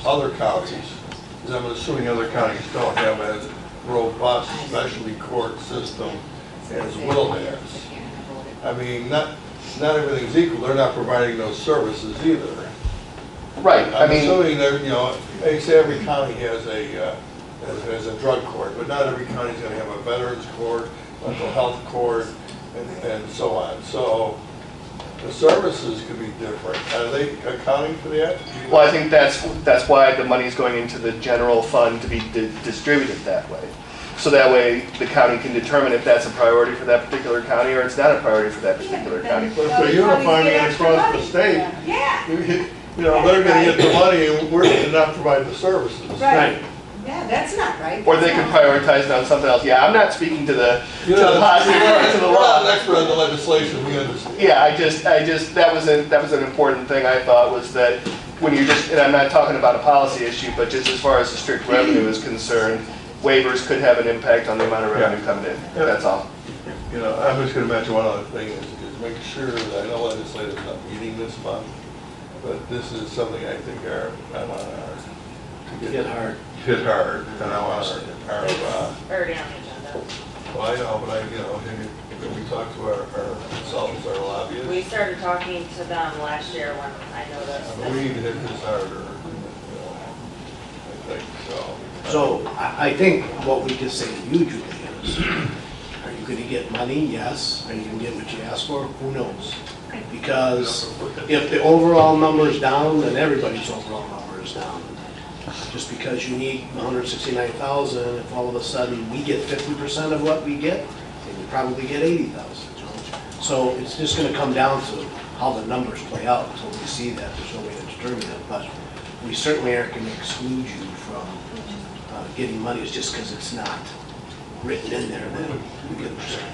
other counties, because I'm assuming other counties don't have as robust specialty court system as Will has. I mean, not everything's equal. They're not providing those services either. Right. I'm assuming that they say every county has a drug court, but not every county is going to have a veterans court, mental health court, and so on. So the services could be different. Are they accounting for that? Well, I think that's why the money is going into the general fund to be distributed that way. So that way the county can determine if that's a priority for that particular county or it's not a priority for that particular county. But if they're unifying it across the state, they're going to get the money and we're going to not provide the services. Right. Yeah, that's not right. Or they can prioritize it on something else. Yeah, I'm not speaking to the positive parts of the law. We're not an expert on the legislation, we understand. Yeah, I just that was an important thing I thought was that when you're and I'm not talking about a policy issue, but just as far as the strict revenue is concerned, waivers could have an impact on the amount of revenue coming in. Yeah. That's all. I'm just going to mention one other thing is make sure that I know legislators are not meeting this month, but this is something I think I want to hit hard. Hit hard, and I want our already on the agenda. Well, I know, but when we talk to our consultants, our lobbyists. We started talking to them last year when I noticed. We need to hit this harder, I think so. So I think what we could say to you, Julie, is, are You could get money, yes, and you can get what you ask for, who knows? Because if the overall number is down, then everybody's overall number is down. Just because you need 169,000, if all of a sudden we get 50% of what we get, then you probably get 80,000. So it's just gonna come down to how the numbers play out until we see that. There's no way to determine it, but we certainly aren't gonna exclude you from getting money. It's just because it's not written in there that we get a percent.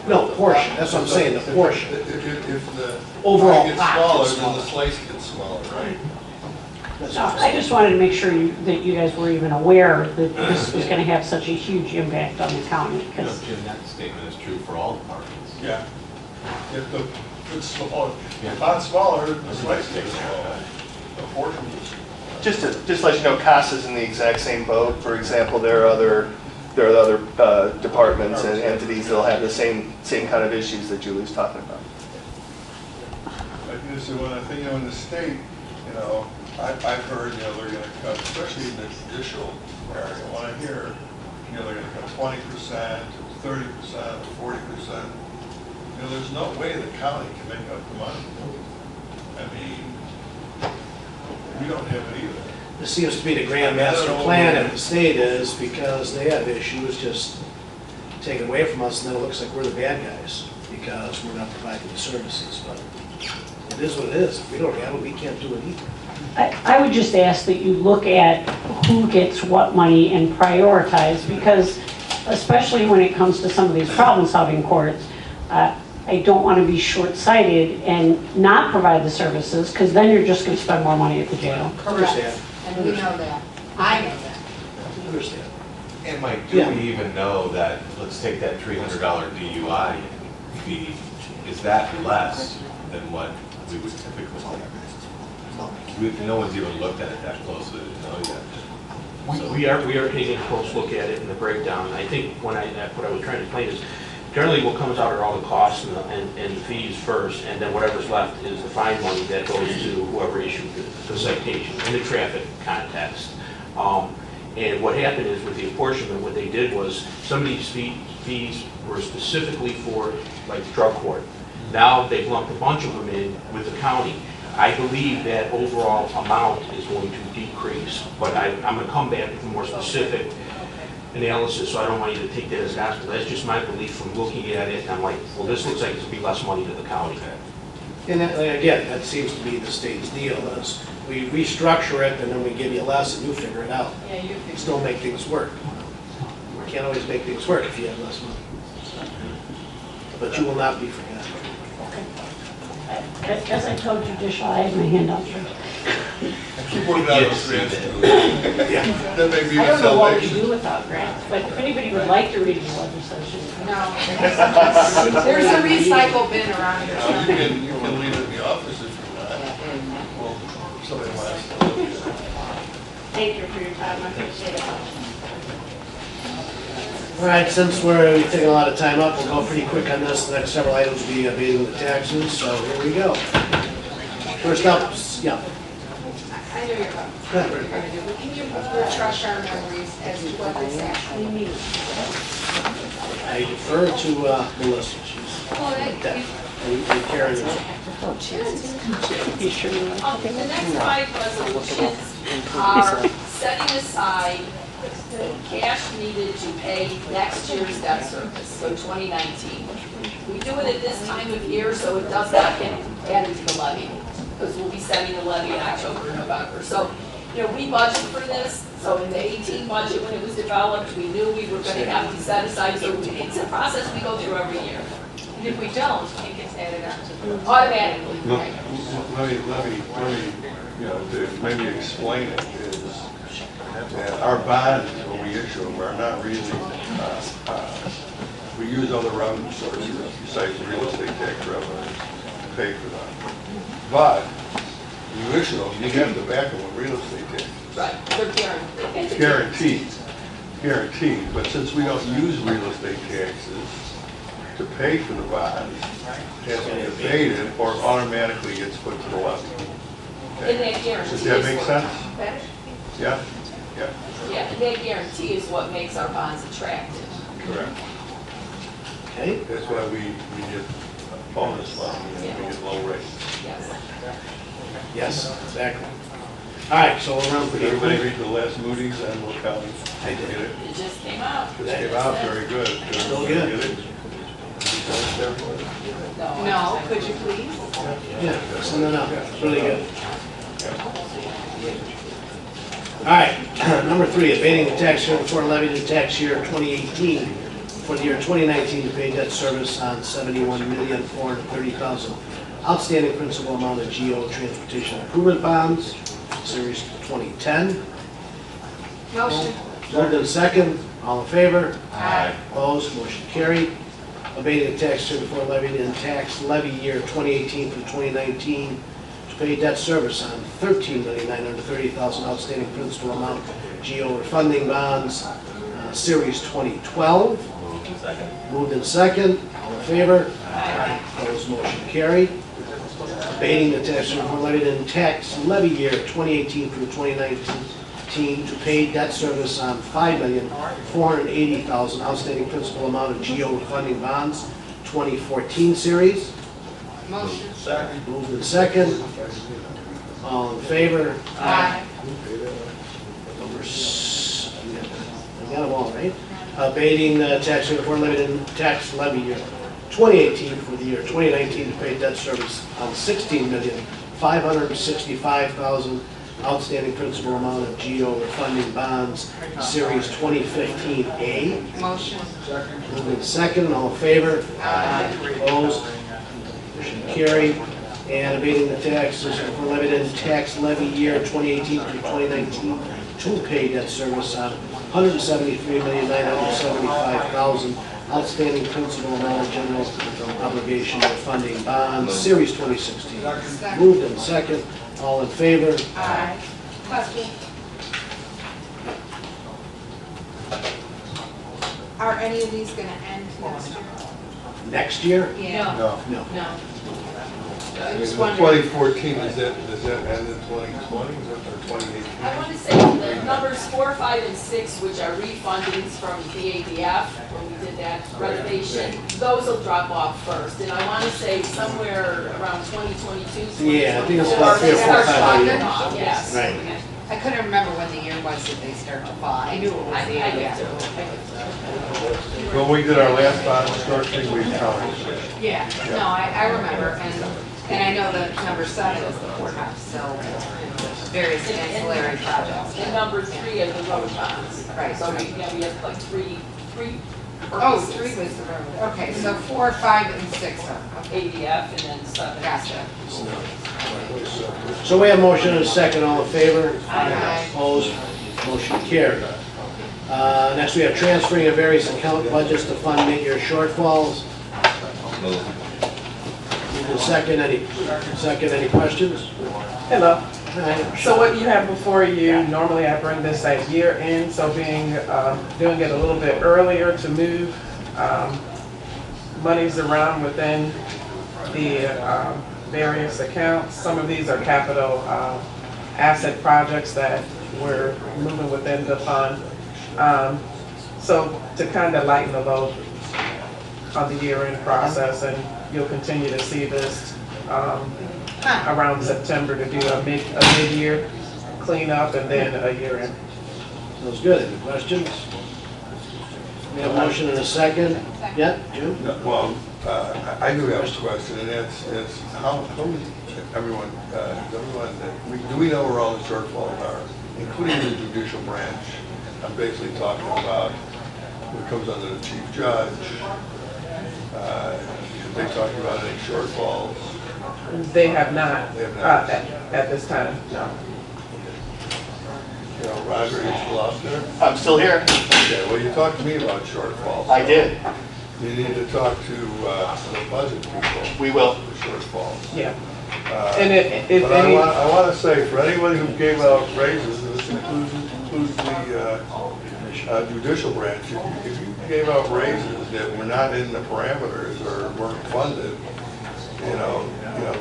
No, portion, that's what I'm saying, the portion. If the Overall pie gets pot smaller, gets then the smaller. slice gets smaller, right? I just wanted to make sure that you guys were even aware that this was going to have such a huge impact on the county. You know, Jim, that statement is true for all departments. Yeah. If it's smaller, if pot's smaller, the slice gets smaller. The portion is. Just to let you know, CASA's in the exact same boat. For example, there are other departments and entities that'll have the same kind of issues that Julie's talking about. Like you said, when I think in the state, I've heard, they're going to cut, especially in the judicial area. When I hear, they're going to cut 20%, 30%, 40%. There's no way the county can make up the money. I mean, we don't have it either. This seems to be the grand master plan of the state is because they have issues just taken away from us, and then it looks like we're the bad guys because we're not providing the services. But it is what it is. If we don't have it, we can't do it either. I would just ask that you look at who gets what money and prioritize, because especially when it comes to some of these problem-solving courts, I don't want to be short-sighted and not provide the services, because then you're just going to spend more money at the jail. Correct. And we know that. I know that. I understand. And Mike, do we even know that, let's take that $300 DUI fee, is that less than what we would typically pay? No one's even looked at it that closely to know yet. We are taking a close look at it in the breakdown. I think what I was trying to explain is generally what comes out are all the costs and the fees first, and then whatever's left is the fine money that goes to whoever issued the citation in the traffic context. And what happened is with the apportionment, what they did was some of these fees were specifically for like drug court. Now they've lumped a bunch of them in with the county. I believe that overall amount is going to decrease, but I'm going to come back with a more specific analysis, so I don't want you to take that as gospel. That's just my belief from looking at it, and I'm like, well, this looks like it's going to be less money to the county. And again, that seems to be the state's deal is we restructure it and then we give you less and you figure it out. Yeah, you Still make things work. You can't always make things work if you have less money. But you will not be forgotten. As I told Judicial, I had my hand out first. Keep working on those grants. That may be I don't know what we salvation. do without grants, but if anybody would like to read the legislation. No. There's a recycle bin around here. You can leave it in the office if you want. Well, somebody wants to look at it. Thank you for your time, I appreciate it. All right, since we're taking a lot of time up, we'll go pretty quick on this. The next several items will be abating the taxes, so here we go. First up, yeah. I know you're going to do, but can you refresh our memories as to what this actually means? I defer to Melissa. She's deaf. And Karen is. The next 5 resolutions are setting aside the cash needed to pay next year's debt service, so 2019. We do it at this time of year so it does not get added to the levy, because we'll be setting the levy in October, November. So, we budgeted for this, so in the 18 budget when it was developed, we knew we were going to have to set aside, so it's a process we go through every year. And if we don't, it gets added on to automatically. Right? Let me, to maybe explain it is that our bonds, when we issue them, are not really, we use other revenue sources besides real estate tax revenue to pay for them. But when you issue them, you have to back them with real estate taxes. Right, they're guaranteed. It's guaranteed, guaranteed. But since we don't use real estate taxes to pay for the bonds, it has to be abated or automatically gets put to the levy. In that guarantee. Does that make sense? Yeah? Yeah. Yeah, and that guarantee is what makes our bonds attractive. Correct. Okay. That's why we get bonus money, we get low rates. Yes. Yes, exactly. All right, so we're around for Did the everybody read the last Moody's on Will County? I did. Get it? It just came out. Just came out, very good. Still Did good. you get it? Did you send it to everyone? No, could you please? Yeah, send it out. It's really good. All right, number 3, abating the tax year before levied in tax year 2018 for the year 2019 to pay debt service on $71,430,000 outstanding principal amount of GO transportation improvement bonds, series 2010. Motion. Moved in second, all in favor? Aye. Opposed, motion carried. Abating the tax year before levied in tax levy year 2018 through 2019 to pay debt service on $13,930,000 outstanding principal amount GO refunding bonds, series 2012. Second. Moved in second, all in favor? Aye. Opposed, motion carried. Abating the tax year before levied in tax levy year 2018 through 2019 to pay debt service on $5,480,000 outstanding principal amount of GO refunding bonds, 2014 series. Motion. Second. Moved in second. All in favor? Aye. Number I got them all, right? Abating the tax year before levied in tax levy year 2018 for the year 2019 to pay debt service on $16,565,000 outstanding principal amount of GO refunding bonds, series 2015A. Motion. Moved in second, all in favor? Aye. Opposed? Motion carried. And abating the taxes for levied in tax levy year 2018 through 2019 to pay debt service on $173,975,000 outstanding principal amount of general obligation refunding bonds, series 2016. Moved in second, all in favor? Aye. Question. Are any of these gonna end next year? Next year? Yeah. No. No. No. I In just wondering. 2014, does that end in 2020 or 2018? I want to say the numbers 4, 5, and 6, which are refundings from DADF, when we did that renovation, those will drop off first. And I want to say somewhere around 2022, Yeah, I think it's 2024, about 3 or 4 they start times a dropping year. off, yes. Right. I couldn't remember when the year was that they start to fall. I knew it was the I end. get it. When we did our last bond structuring, we counted. Yeah, no, I remember, and I know that number 7 is the courthouse, so various ancillary projects. And number 3 are the road bonds. Right. So we have like three. Oh, 3 was the road. Okay, so 4, 5, and 6 are, okay. ADF and then 7. Gotcha. So we have motion and a second, all in favor? Aye. Opposed? Motion carried. Next, we have transferring of various account budgets to fund mid-year shortfalls. Move. Moved in second, any questions? Hello. Hi. So what you have before you, normally I bring this at year end, so doing it a little bit earlier to move monies around within the various accounts. Some of these are capital asset projects that we're moving within the fund. So to kind of lighten the load on the year-end process, and you'll continue to see this around September to do a mid-year cleanup and then a year-end. Sounds good. Any questions? We have a motion and a second. Yeah, Jim? No, well, I do have a question, and that's how everyone, do we know where all the shortfalls are, including the judicial branch? I'm basically talking about what comes under the chief judge. Have they talked about any shortfalls? They have not, They have not. at this time, no. You know, Roger, you still out there? I'm still here. Okay, well, you talked to me about shortfalls. I did. You need to talk to the budget people. We will. The shortfalls. Yeah. And if But any, I want to say, for anybody who gave out raises, and this includes the judicial branch, if you gave out raises that were not in the parameters or weren't funded,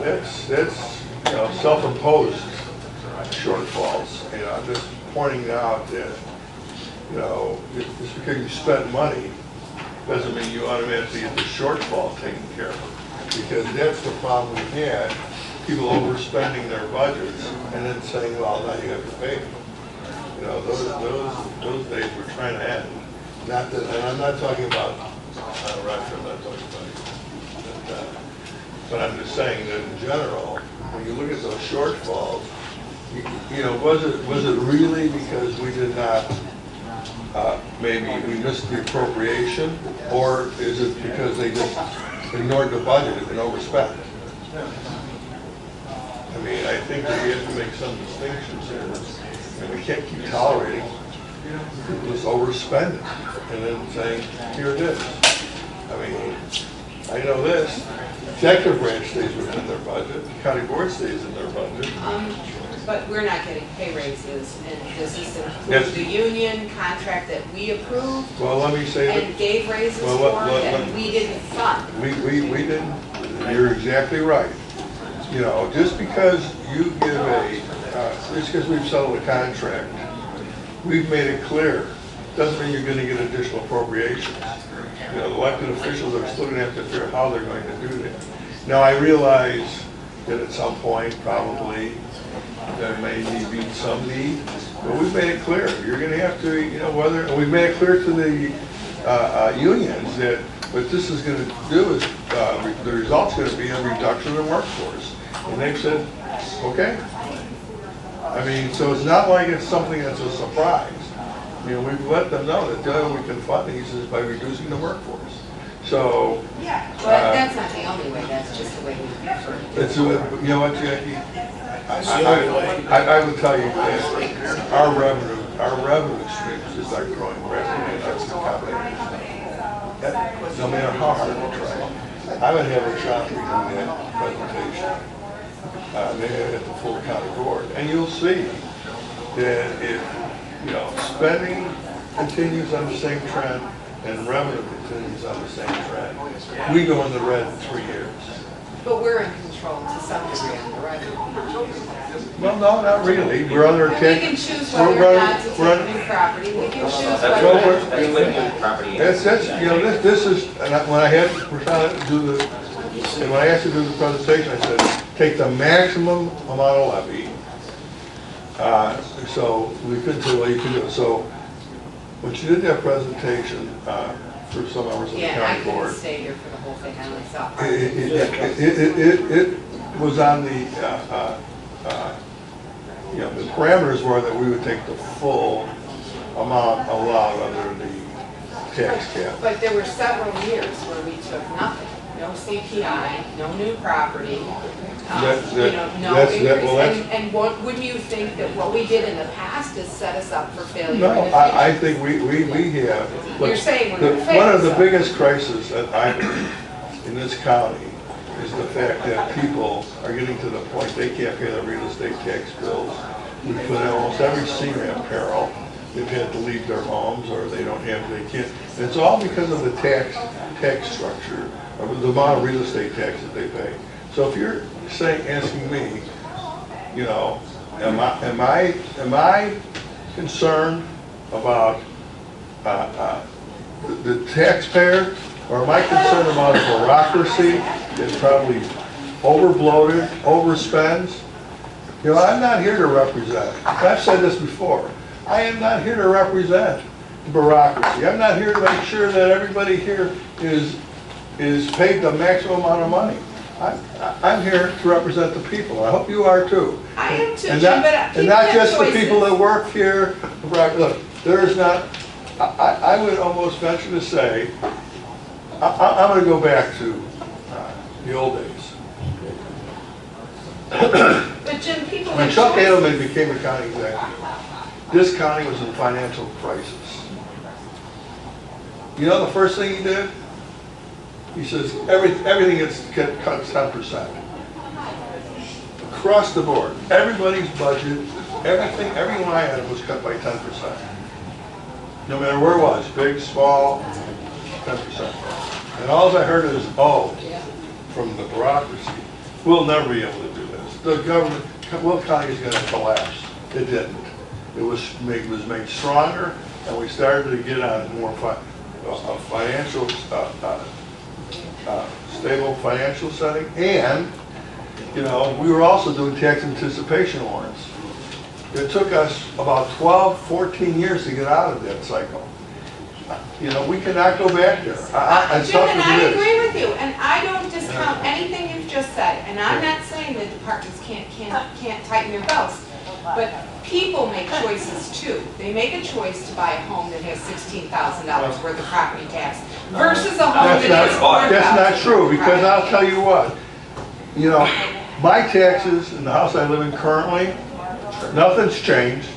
that's self-imposed shortfalls. Just pointing out that, you know, just because you spend money doesn't mean you automatically get the shortfall taken care of. Because that's the problem we had, people overspending their budgets and then saying, well, now you have to pay. You know, those days we're trying to end. Not that, and I'm not talking about Russia, I'm not talking about but I'm just saying that in general, when you look at those shortfalls, you know, was it really because we did not, maybe we missed the appropriation, or is it because they just ignored the budget and overspent? I mean, I think that we have to make some distinctions here, and we can't keep tolerating people just overspending and then saying, here it is. I mean, I know this, executive branch stays within their budget, the county board stays in their budget. But we're not getting pay raises, and does this include the union contract that we approved? Well, let me say and gave raises for, and we didn't fund? We didn't, you're exactly right. You know, just because you give just because we've settled a contract, we've made it clear, doesn't mean you're going to get additional appropriations. You know, the elected officials are still going to have to figure out how they're going to do that. Now, I realize that at some point, probably, there may be some need, but we've made it clear. You're going to have to, you know, whether, and we've made it clear to the unions that what this is going to do is, the result's going to be a reduction in workforce. And they've said, okay. I mean, so it's not like it's something that's a surprise. You know, we've let them know that the only way we can fund these is by reducing the workforce. So. Yeah. Well, that's not the only way, that's just the way we prefer it. It's, you know what, Jackie? I would tell you that our revenue streams just are growing rapidly. That's the combination. No matter how hard we try. I would have a shot reading that presentation. Maybe at the full county board, and you'll see that if, you know, spending continues on the same trend and revenue continues on the same trend, we go in the red in 3 years. But we're in control to some degree on the revenue. Well, no, not really. We're under attack. We can choose whether or not to take new property. We can choose whether. That's you know, this is, and when I had to do the, and when I asked to do the presentation, I said, take the maximum amount of levy. So we couldn't say, well, you can do it. So when she did that presentation for some members of the county board. I couldn't stay here for the whole thing. I only saw it was on the, you know, the parameters were that we would take the full amount allowed under the tax cap. But there were several years where we took nothing. No CPI, no new property, you know, no increase. And what, wouldn't you think that what we did in the past has set us up for failure? No, I think we have. You're saying we're going to fail. One of the biggest crises that I've in this county is the fact that people are getting to the point they can't pay their real estate tax bills. We put almost every senior in peril. They've had to leave their homes, or they don't have, they can't. And it's all because of the tax structure, or the amount of real estate tax that they pay. So if you're saying, asking me, you know, am I concerned about the taxpayer, or am I concerned about a bureaucracy that's probably overbloated, overspends? You know, I'm not here to represent. I've said this before. I am not here to represent bureaucracy. I'm not here to make sure that everybody here is paid the maximum amount of money. I'm here to represent the people. I hope you are too. I am too, and Jim, and not just the people that work here. Look, there is not. I would almost venture to say, I'm going to go back to the old days. But Jim, people when Chuck Adelman became a county executive, this county was in financial crisis. You know the first thing he did? He says everything gets cut 10%. Across the board, everybody's budget, everything, every line item was cut by 10%. No matter where it was, big, small, 10%. And all I heard is, oh, from the bureaucracy, we'll never be able to do this. The government, Will County is going to collapse. It didn't. it was made stronger, and we started to get on more financial, stable financial setting, and, you know, we were also doing tax anticipation warrants. It took us about 12, 14 years to get out of that cycle. You know, we cannot go back there. Jim, and I agree with you, and I don't discount anything you've just said, and I'm not saying that departments can't tighten their belts, but people make choices too. They make a choice to buy a home that has $16,000 worth of property tax versus a home that has $4,000. That's not true, because I'll tell you what, you know, my taxes in the house I live in currently, nothing's changed.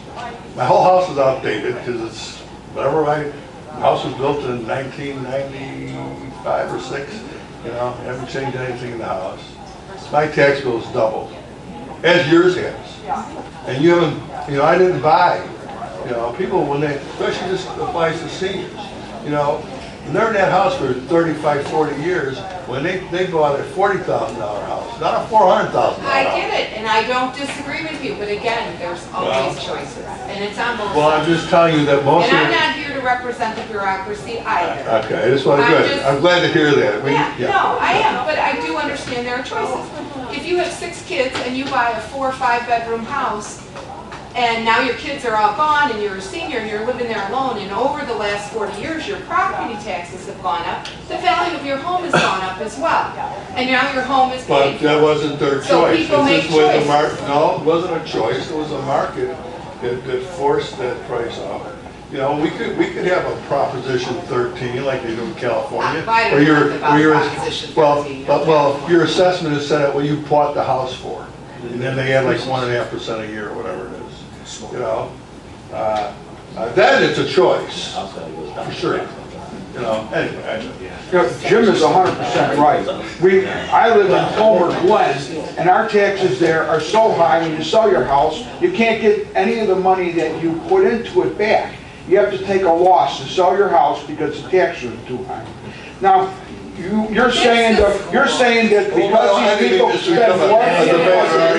My whole house is outdated because it's whatever the house was built in 1995 or 6. You know, I haven't changed anything in the house. My tax bill is doubled, as yours has. And you haven't, you know, I didn't buy. You know, people when they, especially this applies to seniors. You know, when they're in that house for 35, 40 years, when they go out at $40,000 house, not a $400,000 house. I get it, and I don't disagree with you, but again, there's always choices, and it's on both sides. Well, I'm just telling you that most of And I'm not here to represent the bureaucracy either. Okay, I just want to good. I'm glad to hear that. No, I am, but I do understand there are choices. If you have 6 kids and you buy a 4 or 5 bedroom house, and now your kids are all gone and you're a senior and you're living there alone, and over the last 40 years your property taxes have gone up, the value of your home has gone up as well. And now your home is paid. But that wasn't their So choice. people make choices. No, it wasn't a choice. It was a market that forced that price up. You know, we could have a Proposition 13 like they do in California, where your assessment is set at what you bought the house for, and then they add like 1.5% a year or whatever it is. You know, then it's a choice for sure. You know, anyway. Jim is 100% right. I live in Homer Glen, and our taxes there are so high. When you sell your house, you can't get any of the money that you put into it back. You have to take a loss to sell your house because the taxes are too high. Now, you're saying that because these people spend more money, we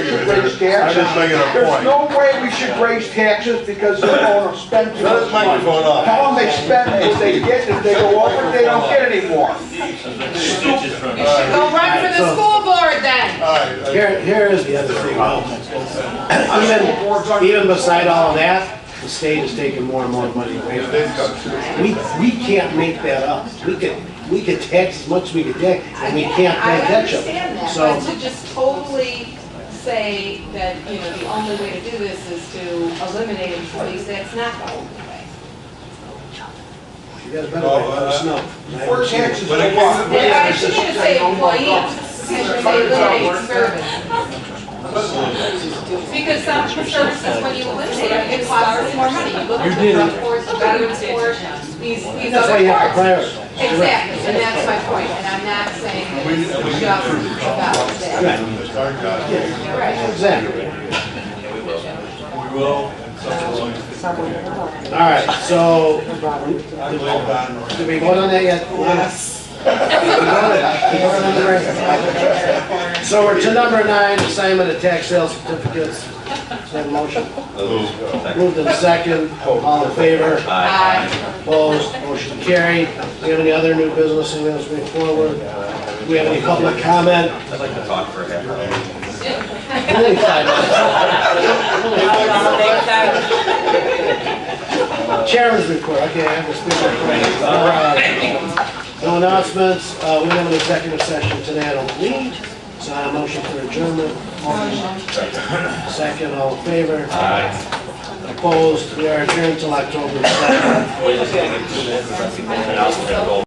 should raise taxes. There's no way we should raise taxes because they're going to spend too much money. Tell them they spend what they get, if they go over, they don't get any more. You should go run for the school board then. Here is the other thing. Even beside all of that, the state is taking more and more money away from us. We can't make that up. We could tax as much as we could tax, and we can't pay catch up. I understand that, So but to just totally say that, you know, the only way to do this is to eliminate employees, that's not the only way. you got a better way, let us know. Before taxes go up. I shouldn't say employees, I should say eliminate service. Because some services, when you eliminate them, it costs more money. You look at the drug force, the veterans force, these That's why other you have to forces. prioritize. Exactly, and that's my point, and I'm not saying that it's just about that. Right. Exactly. We will. All right, so, did we vote on that yet? Yes. So we're to number 9, assignment of tax sale certificates. Is that a motion? Moved in second, all in favor? Aye. Opposed, motion carried. Do we have any other new business in this way forward? Do we have any public comment? I'd like to talk for a half hour. Only 5 minutes. Chairman's report, okay, I have this big no announcements, we have an executive session today, I don't believe, so I have a motion for adjournment. Second, all in favor? Aye. Opposed, we are adjourned until October 2nd.